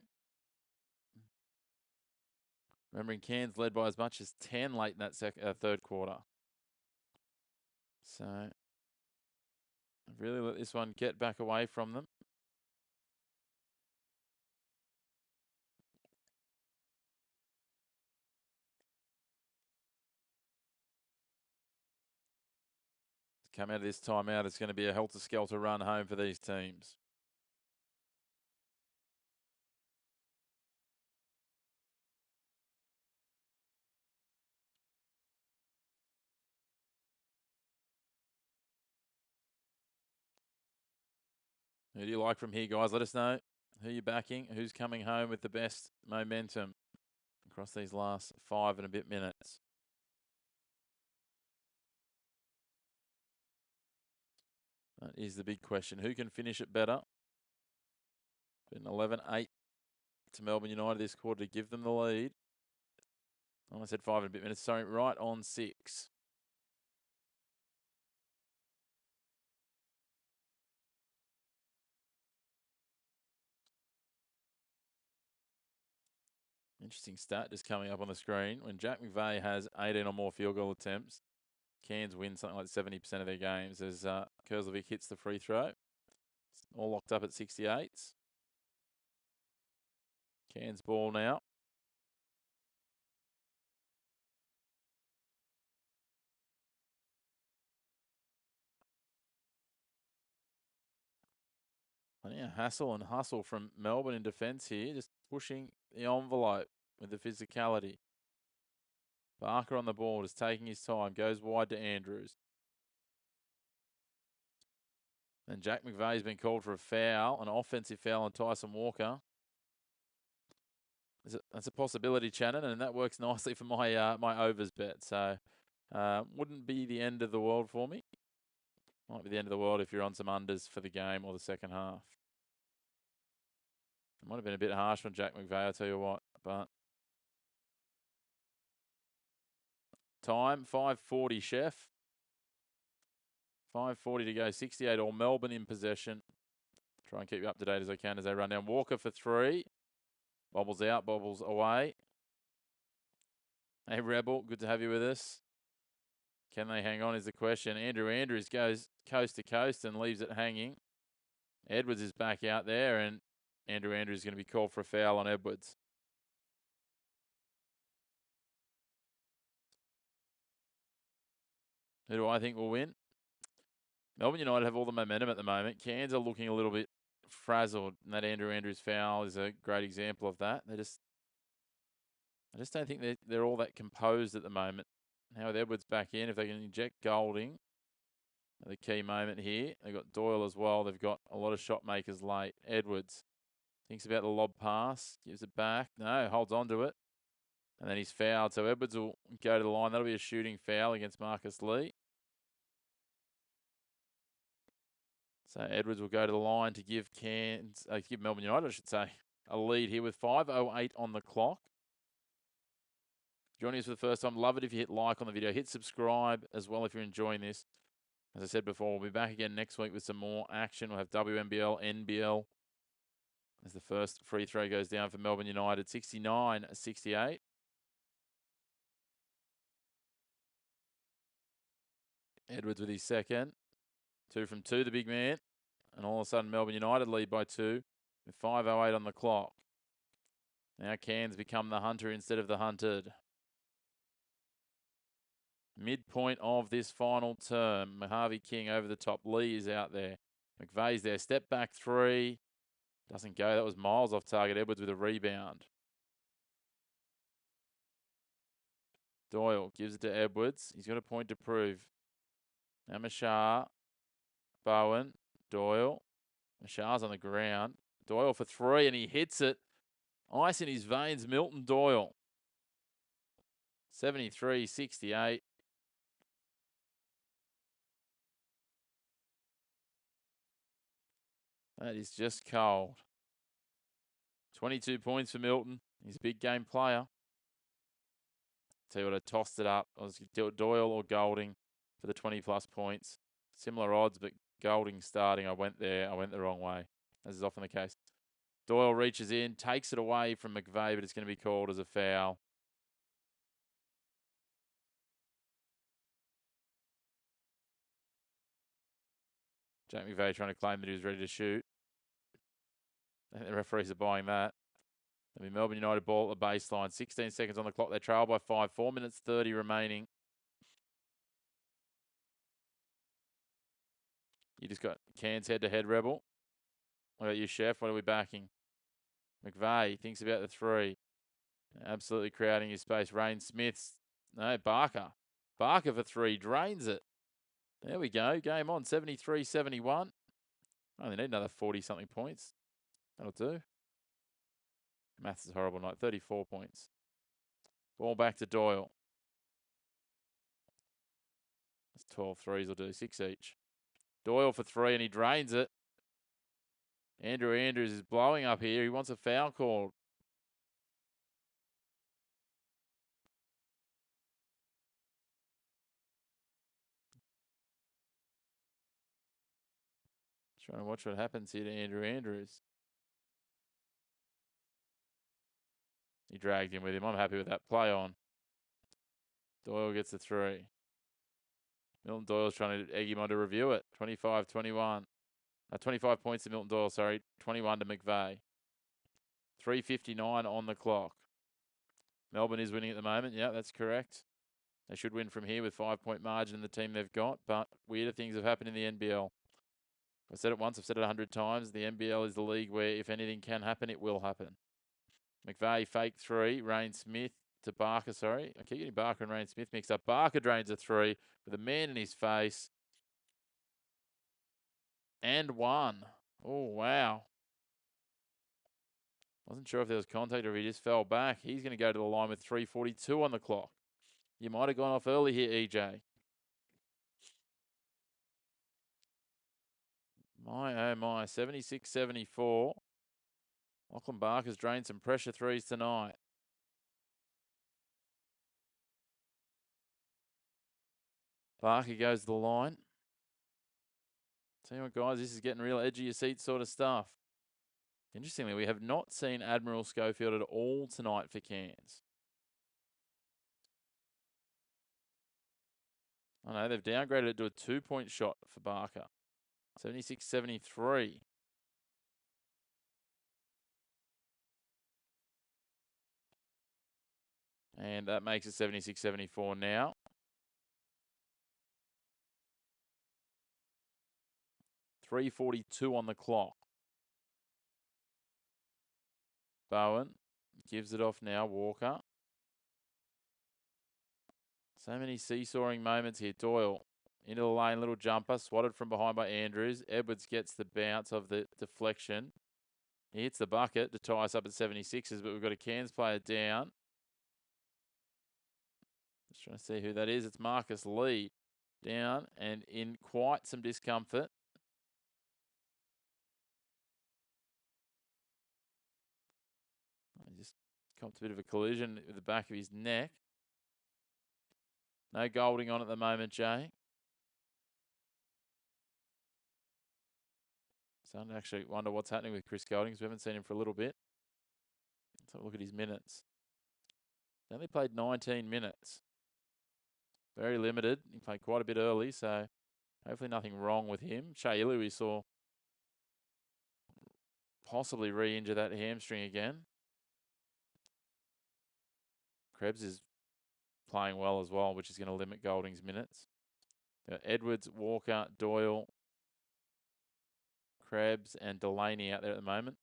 Remembering Cairns led by as much as 10 late in that third quarter. So, I've really let this one get back away from them. To come out of this timeout, it's going to be a helter-skelter run home for these teams. Who do you like from here, guys? Let us know who you're backing, who's coming home with the best momentum across these last 5 and a bit minutes. That is the big question. Who can finish it better? Been 11-8 to Melbourne United this quarter to give them the lead. I said 5 and a bit minutes. Sorry, right on 6. Interesting stat just coming up on the screen. When Jack McVeigh has 18 or more field goal attempts, Cairns win something like 70% of their games as Kerslovic hits the free throw. It's all locked up at 68s. Cairns ball now. Yeah, hassle and hustle from Melbourne in defence here, just pushing the envelope with the physicality. Barker on the ball, just taking his time, goes wide to Andrews. And Jack McVeigh's been called for a foul, an offensive foul on Tyson Walker. That's a possibility, Shannon, and that works nicely for my my overs bet. So wouldn't be the end of the world for me. Might be the end of the world if you're on some unders for the game or the second half. It might have been a bit harsh on Jack McVeigh, I'll tell you what. But time, 5:40, Chef. 5:40 to go, 68 all. Melbourne in possession. Try and keep you up to date as I can as they run down. Walker for 3. Bobbles out, bobbles away. Hey, Rebel, good to have you with us. Can they hang on is the question. Andrew Andrews goes coast to coast and leaves it hanging. Edwards is back out there, and Andrew Andrews is going to be called for a foul on Edwards. Who do I think will win? Melbourne United have all the momentum at the moment. Cairns are looking a little bit frazzled, and that Andrew Andrews foul is a great example of that. I just don't think they're all that composed at the moment. Now with Edwards back in, if they can inject Golding, the key moment here. They've got Doyle as well. They've got a lot of shot makers late. Edwards thinks about the lob pass, gives it back. No, holds on to it. And then he's fouled. So Edwards will go to the line. That'll be a shooting foul against Marcus Lee. So Edwards will go to the line to give give Melbourne United, I should say, a lead here with 5:08 on the clock. Joining us for the first time, love it if you hit like on the video. Hit subscribe as well if you're enjoying this. As I said before, we'll be back again next week with some more action. We'll have WNBL, NBL. As the first free throw goes down for Melbourne United, 69-68. Edwards with his second. 2 from 2, the big man. And all of a sudden, Melbourne United lead by 2 with 5:08 on the clock. Now Cairns become the hunter instead of the hunted. Midpoint of this final term. Mojave King over the top. Lee is out there. McVeigh's there. Step back 3. Doesn't go. That was miles off target. Edwards with a rebound. Doyle gives it to Edwards. He's got a point to prove. Now Mashar, Bowen, Doyle. Mashar's on the ground. Doyle for 3, and he hits it. Ice in his veins, Milton Doyle. 73-68. That is just cold. 22 points for Milton. He's a big game player. Tell you what, I tossed it up. I was Doyle or Golding for the 20-plus points. Similar odds, but Golding starting. I went there. I went the wrong way, as is often the case. Doyle reaches in, takes it away from McVeigh, but it's going to be called as a foul. Jack McVeigh trying to claim that he was ready to shoot. I think the referees are buying that. I mean, Melbourne United ball at the baseline. 16 seconds on the clock. They trail by 5. 4 minutes 30 remaining. You just got Cairns head-to-head, Rebel. What about you, Chef? What are we backing? McVeigh thinks about the 3. Absolutely crowding his space. Rain Smith's. No, Barker. Barker for 3. Drains it. There we go. Game on. 73-71. Only need another 40-something points. That'll do. Maths is horrible night. 34 points. Ball back to Doyle. That's 12 threes will do. 6 each. Doyle for 3, and he drains it. Andrew Andrews is blowing up here. He wants a foul called. Trying to watch what happens here to Andrew Andrews. He dragged him with him. I'm happy with that. Play on. Doyle gets the 3. Milton Doyle's trying to egg him on to review it. 25-21. 25 points to Milton Doyle, sorry. 21 to McVeigh. 3:59 on the clock. Melbourne is winning at the moment. Yeah, that's correct. They should win from here with 5-point margin in the team they've got, but weirder things have happened in the NBL. I've said it once, I've said it 100 times. The NBL is the league where if anything can happen, it will happen. McVeigh fake 3. Rain Smith to Barker, sorry. I keep getting Barker and Rain Smith mixed up. Barker drains a 3 with a man in his face. And 1. Oh, wow. Wasn't sure if there was contact or if he just fell back. He's going to go to the line with 3:42 on the clock. You might have gone off early here, EJ. My, oh my, 76-74. Lachlan Barker's drained some pressure 3s tonight. Barker goes to the line. Tell you what, guys, this is getting real edge of your seat sort of stuff. Interestingly, we have not seen Admiral Schofield at all tonight for Cairns. I know, they've downgraded it to a 2-point shot for Barker. 76-73. And that makes it 76-74 now. .342 on the clock. Bowen gives it off now. Walker. So many seesawing moments here. Doyle into the lane, little jumper, swatted from behind by Andrews. Edwards gets the bounce of the deflection. He hits the bucket to tie us up at 76s, but we've got a Cairns player down. Just trying to see who that is. It's Marcus Lee down and in quite some discomfort. He just copped a bit of a collision with the back of his neck. No Golding on at the moment, Jay. Starting to actually wonder what's happening with Chris Golding, because we haven't seen him for a little bit. Let's have a look at his minutes. He only played 19 minutes. Very limited. He played quite a bit early, so hopefully nothing wrong with him. Shailu, we saw possibly re-injure that hamstring again. Krebs is playing well as well, which is going to limit Golding's minutes. Edwards, Walker, Doyle, Krebs, and Delaney out there at the moment.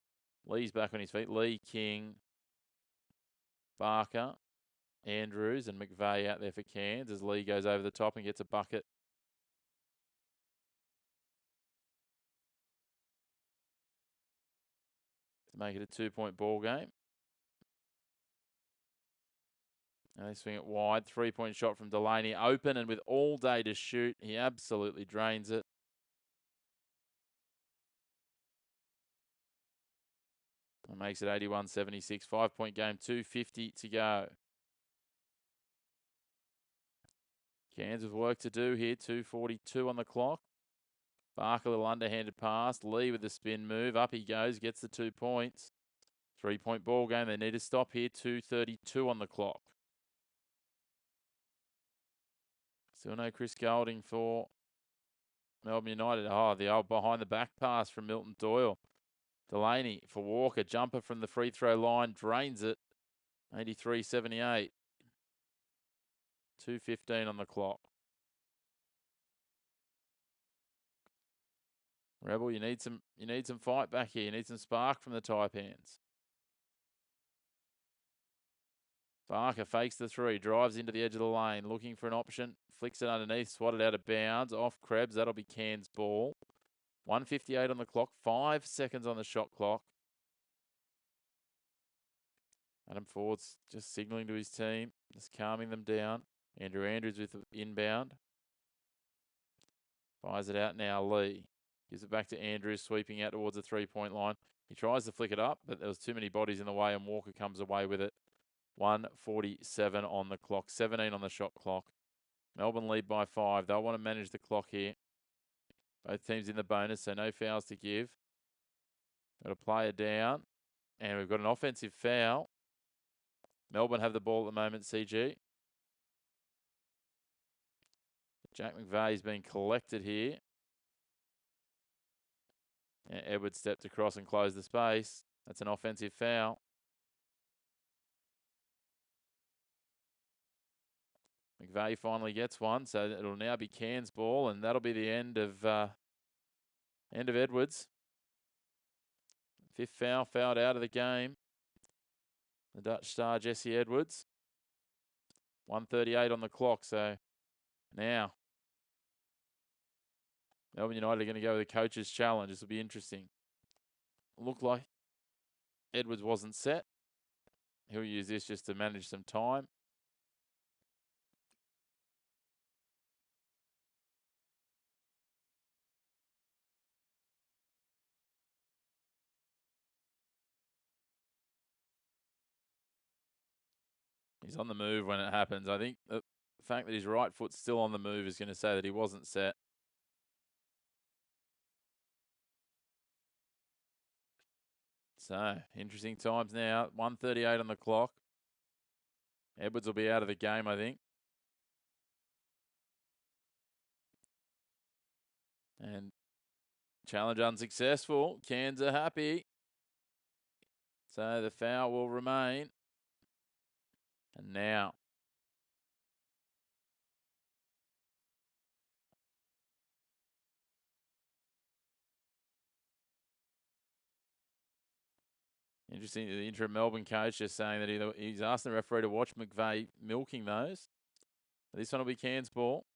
Lee's back on his feet. Lee, King, Barker, Andrews, and McVeigh out there for Cairns as Lee goes over the top and gets a bucket. To make it a 2-point ball game. And they swing it wide. 3-point shot from Delaney. Open and with all day to shoot. He absolutely drains it. And makes it 81-76. 5-point game. 2:50 to go. Cairns with work to do here. 2:42 on the clock. Barker, a little underhanded pass. Lee with the spin move. Up he goes. Gets the 2 points. 3-point ball game. They need to stop here. 2:32 on the clock. Still no Chris Golding for Melbourne United. Oh, the old behind the back pass from Milton Doyle. Delaney for Walker. Jumper from the free throw line. Drains it. 83-78. 2:15 on the clock. Rebel, you need some fight back here. You need some spark from the Taipans. Barker fakes the 3, drives into the edge of the lane, looking for an option, flicks it underneath, swatted out of bounds, off Krebs. That'll be Cairns' ball. 1:58 on the clock, 5 seconds on the shot clock. Adam Ford's just signalling to his team, just calming them down. Andrew Andrews with the inbound. Fires it out now, Lee. Gives it back to Andrews, sweeping out towards the 3-point line. He tries to flick it up, but there was too many bodies in the way, and Walker comes away with it. 1:47 on the clock, 17 on the shot clock. Melbourne lead by 5. They'll want to manage the clock here. Both teams in the bonus, so no fouls to give. Got a player down, and we've got an offensive foul. Melbourne have the ball at the moment, CG. Jack McVeigh's been collected here. And Edwards stepped across and closed the space. That's an offensive foul. McVeigh finally gets one, so it'll now be Cairns' ball, and that'll be the end of End of Edwards. Fifth foul, fouled out of the game. The Dutch star, Jesse Edwards. 1:38 on the clock, so now Melbourne United are going to go with the coach's challenge. This will be interesting. Looked like Edwards wasn't set. He'll use this just to manage some time. He's on the move when it happens. I think the fact that his right foot's still on the move is going to say that he wasn't set. So, interesting times now. 1:38 on the clock. Edwards will be out of the game, I think. And challenge unsuccessful. Cairns are happy. So the foul will remain. And now. Interesting, the interim Melbourne coach just saying that he's asked the referee to watch McVeigh milking those. This one will be Cairns ball.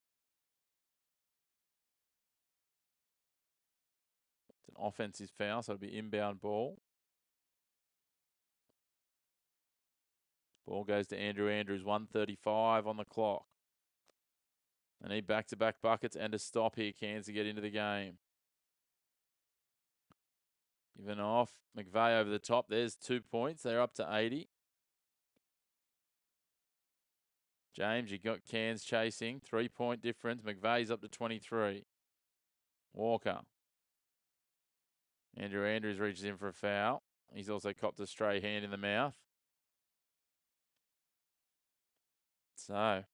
It's an offensive foul, so it'll be inbound ball. Ball goes to Andrew Andrews, 1:35 on the clock. They need back-to-back buckets and a stop here, Cairns, to get into the game. Given off. McVeigh over the top. There's 2 points. They're up to 80. James, you got Cairns chasing. 3-point difference. McVeigh's up to 23. Walker. Andrew Andrews reaches in for a foul. He's also copped a stray hand in the mouth. So,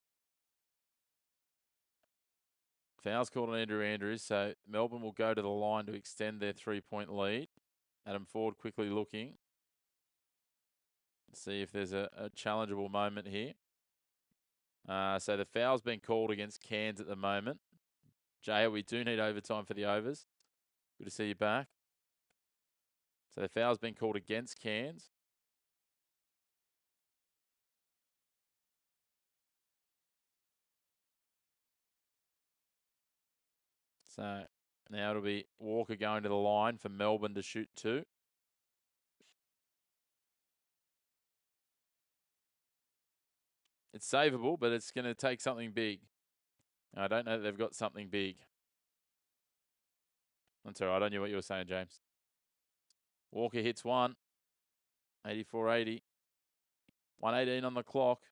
foul's called on Andrew Andrews. So, Melbourne will go to the line to extend their 3-point lead. Adam Ford quickly looking. Let's see if there's a challengeable moment here. So the foul's been called against Cairns at the moment. Jaya, we do need overtime for the overs. Good to see you back. So the foul's been called against Cairns. So now it'll be Walker going to the line for Melbourne to shoot 2. It's savable, but it's going to take something big. I don't know that they've got something big. That's all right. I knew what you were saying, James. Walker hits 1. 84-80. 1:18 on the clock.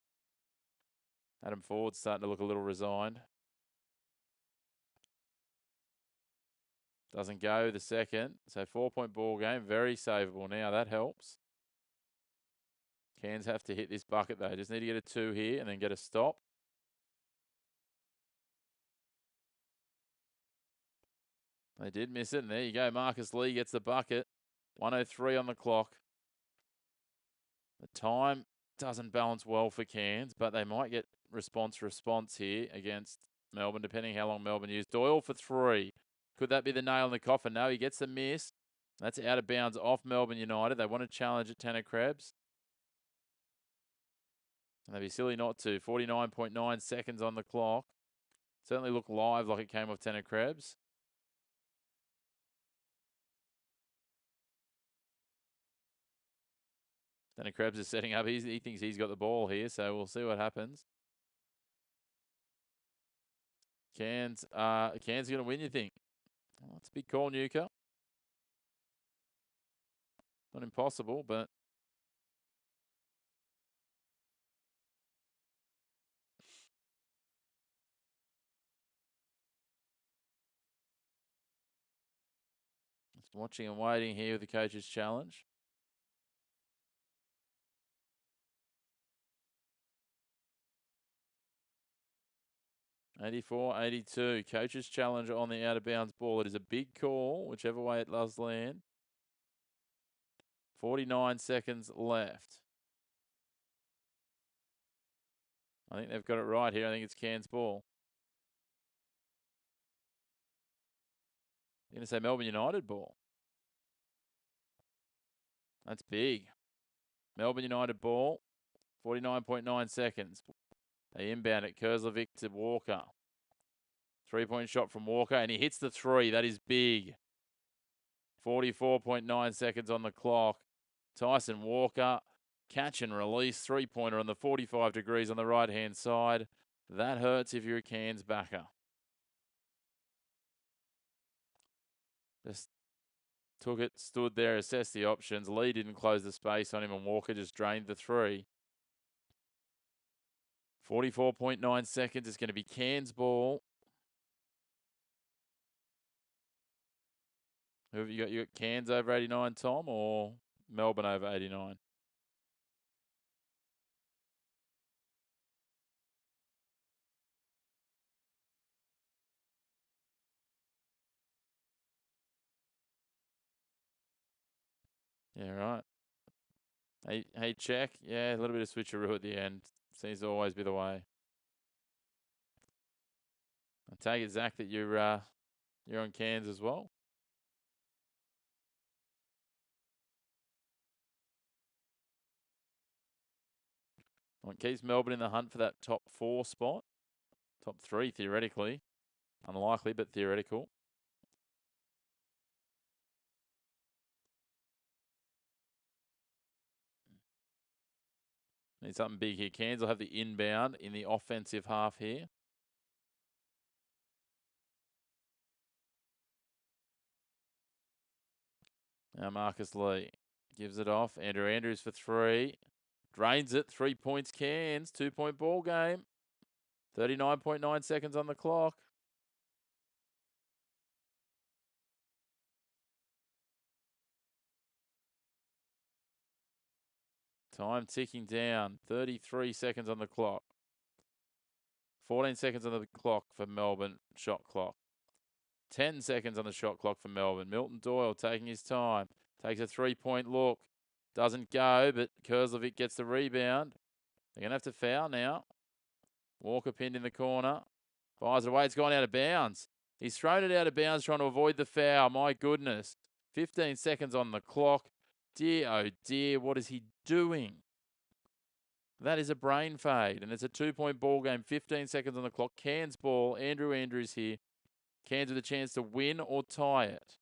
Adam Ford's starting to look a little resigned. Doesn't go the second. So 4-point ball game. Very savable now. That helps. Cairns have to hit this bucket, though. Just need to get a 2 here and then get a stop. They did miss it, and there you go. Marcus Lee gets the bucket. 1:03 on the clock. The time doesn't balance well for Cairns, but they might get response here against Melbourne, depending how long Melbourne use. Doyle for 3. Could that be the nail in the coffin? No, he gets the miss. That's out of bounds off Melbourne United. They want to challenge at Tanner Krebs. And they'd be silly not to. 49.9 seconds on the clock. Certainly looked live like it came off Tanner Krebs. Tanner Krebs is setting up. He thinks he's got the ball here, so we'll see what happens. Cairns going to win, you think? Well, that's a big call, Nuka. Not impossible, but just watching and waiting here with the coach's challenge. (84-82). Coach's challenge on the out-of-bounds ball. It is a big call, whichever way it does land. 49 seconds left. I think they've got it right here. I think it's Cairns ball. going to say Melbourne United ball. That's big. Melbourne United ball, 49.9 seconds. They inbound it. Kurzlovic to Walker. 3-point shot from Walker, and he hits the 3. That is big. 44.9 seconds on the clock. Tyson Walker, catch and release. 3-pointer on the 45 degrees on the right-hand side. That hurts if you're a Cairns backer. Just took it, stood there, assessed the options. Lee didn't close the space on him, and Walker just drained the 3. 44.9 seconds. It's going to be Cairns ball. Who have you got? You got Cairns over 89, Tom, or Melbourne over 89? Yeah, right. Hey, check. Yeah, a little bit of switcheroo at the end. Seems to always be the way. I take it, Zach, that you're on Cairns as well. Well, it keeps Melbourne in the hunt for that top 4 spot. Top 3, theoretically. Unlikely, but theoretical. Need something big here. Cairns will have the inbound in the offensive half here. Now Marcus Lee gives it off. Andrew Andrews for 3. Drains it. 3 points Cairns. 2-point ball game. 39.9 seconds on the clock. Time ticking down. 33 seconds on the clock. 14 seconds on the clock for Melbourne shot clock. 10 seconds on the shot clock for Melbourne. Milton Doyle taking his time. Takes a 3-point look. Doesn't go, but Kurzlovic gets the rebound. They're going to have to foul now. Walker pinned in the corner. Fires it away. It's gone out of bounds. He's thrown it out of bounds trying to avoid the foul. My goodness. 15 seconds on the clock. Dear, oh dear, what is he doing? That is a brain fade, and it's a 2-point ball game. 15 seconds on the clock. Cairns ball. Andrew Andrews here. Cairns with a chance to win or tie it.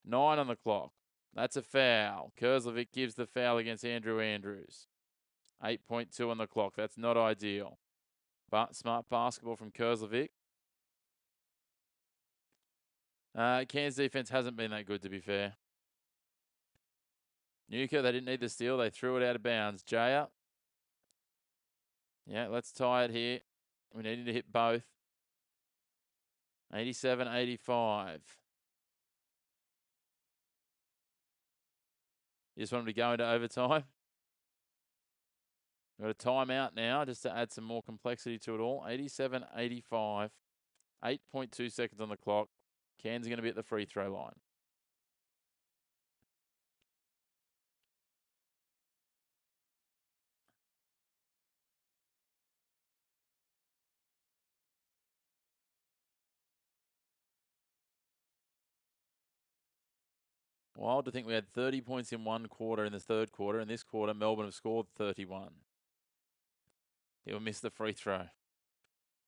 9 on the clock. That's a foul. Kurzlovic gives the foul against Andrew Andrews. 8.2 on the clock. That's not ideal. But smart basketball from Kurzlovic. Cairns defense hasn't been that good, to be fair. Nuka, they didn't need the steal. They threw it out of bounds. Jaya. Yeah, let's tie it here. We needed to hit both. 87-85. You just want them to go into overtime? We've got a timeout now just to add some more complexity to it all. 87-85. 8.2 seconds on the clock. Cairns are going to be at the free throw line. Wild to think we had 30 points in one quarter in the third quarter. In this quarter, Melbourne have scored 31. He'll miss the free throw.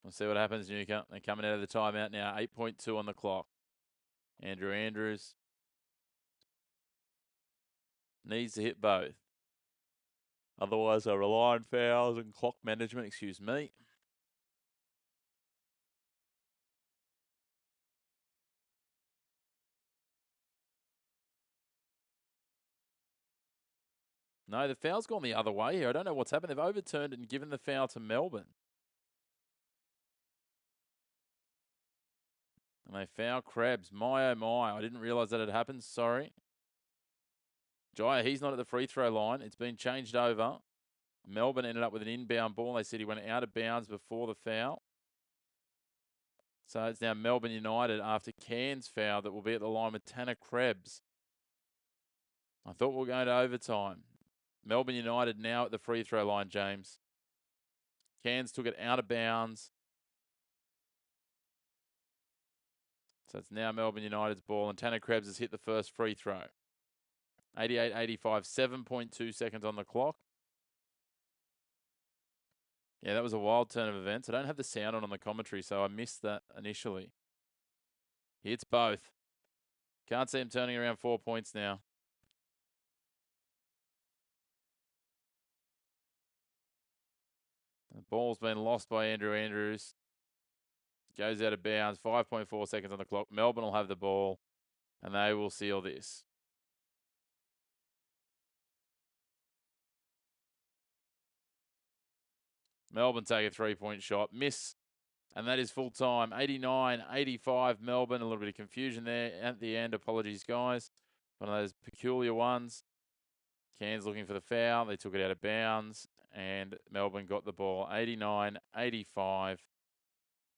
We'll see what happens, Nuka. They're coming out of the timeout now. 8.2 on the clock. Andrew Andrews needs to hit both. Otherwise, they'll rely on fouls and clock management. Excuse me. No, the foul's gone the other way here. I don't know what's happened. They've overturned it and given the foul to Melbourne. And they foul Krebs. My, oh my. I didn't realise that had happened. Sorry. Jaya, he's not at the free throw line. It's been changed over. Melbourne ended up with an inbound ball. They said he went out of bounds before the foul. So it's now Melbourne United after Cairns foul that will be at the line with Tanner Krebs. I thought we were going to overtime. Melbourne United now at the free throw line, James. Cairns took it out of bounds. So it's now Melbourne United's ball, and Tanner Krebs has hit the first free throw. 88-85, 7.2 seconds on the clock. Yeah, that was a wild turn of events. I don't have the sound on the commentary, so I missed that initially. He hits both. Can't see him turning around 4 points now. The ball's been lost by Andrew Andrews. Goes out of bounds. 5.4 seconds on the clock. Melbourne will have the ball, and they will seal this. Melbourne take a three-point shot. Miss. And that is full time. 89-85 Melbourne. A little bit of confusion there at the end. Apologies, guys. One of those peculiar ones. Cairns looking for the foul. They took it out of bounds. And Melbourne got the ball. 89-85.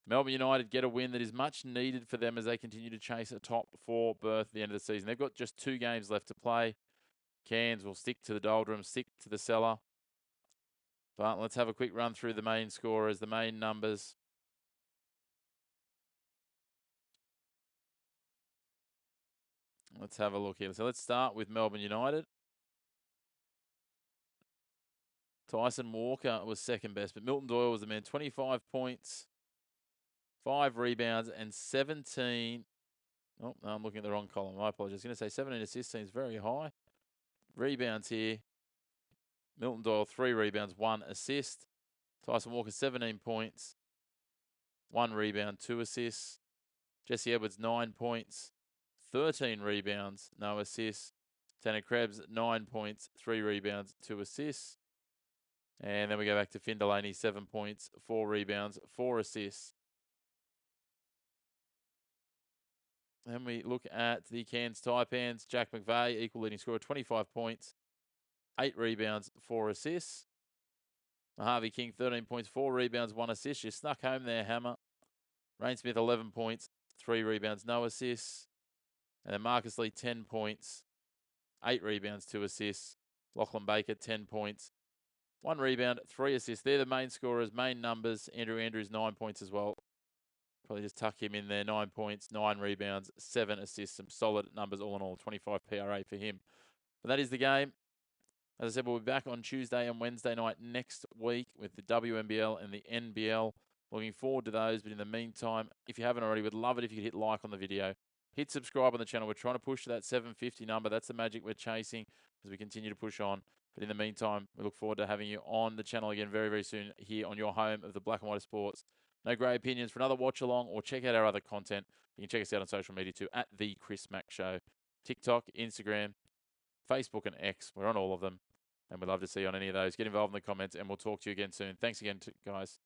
Melbourne United get a win that is much needed for them as they continue to chase a top 4 berth at the end of the season. They've got just 2 games left to play. Cairns will stick to the doldrums, stick to the cellar. But let's have a quick run through the main scorers, the main numbers. Let's have a look here. So let's start with Melbourne United. Tyson Walker was second best, but Milton Doyle was the man. 25 points, 5 rebounds, and 17. Oh, no, I'm looking at the wrong column. I apologize. I was going to say 17 assists seems very high. Rebounds here. Milton Doyle, 3 rebounds, 1 assist. Tyson Walker, 17 points, 1 rebound, 2 assists. Jesse Edwards, 9 points, 13 rebounds, no assists. Tanner Krebs, 9 points, 3 rebounds, 2 assists. And then we go back to Finn Delaney, 7 points, 4 rebounds, 4 assists. Then we look at the Cairns Taipans. Jack McVeigh, equal leading scorer, 25 points, 8 rebounds, 4 assists. Mojave King, 13 points, 4 rebounds, 1 assist. You snuck home there, Hammer. Rain Smith, 11 points, 3 rebounds, no assists. And then Marcus Lee, 10 points, 8 rebounds, 2 assists. Lachlan Baker, 10 points, 1 rebound, 3 assists. They're the main scorers, main numbers. Andrew Andrews, 9 points as well. Probably just tuck him in there. 9 points, 9 rebounds, 7 assists. Some solid numbers all in all. 25 PRA for him. But that is the game. As I said, we'll be back on Tuesday and Wednesday night next week with the WNBL and the NBL. Looking forward to those. But in the meantime, if you haven't already, we'd love it if you could hit like on the video. Hit subscribe on the channel. We're trying to push to that 750 number. That's the magic we're chasing as we continue to push on. But in the meantime, we look forward to having you on the channel again very, very soon here on your home of the Black and White of Sports. No grey opinions for another watch along, or check out our other content. You can check us out on social media too at The Chris Mack Show. TikTok, Instagram, Facebook and X. We're on all of them. And we'd love to see you on any of those. Get involved in the comments and we'll talk to you again soon. Thanks again, guys.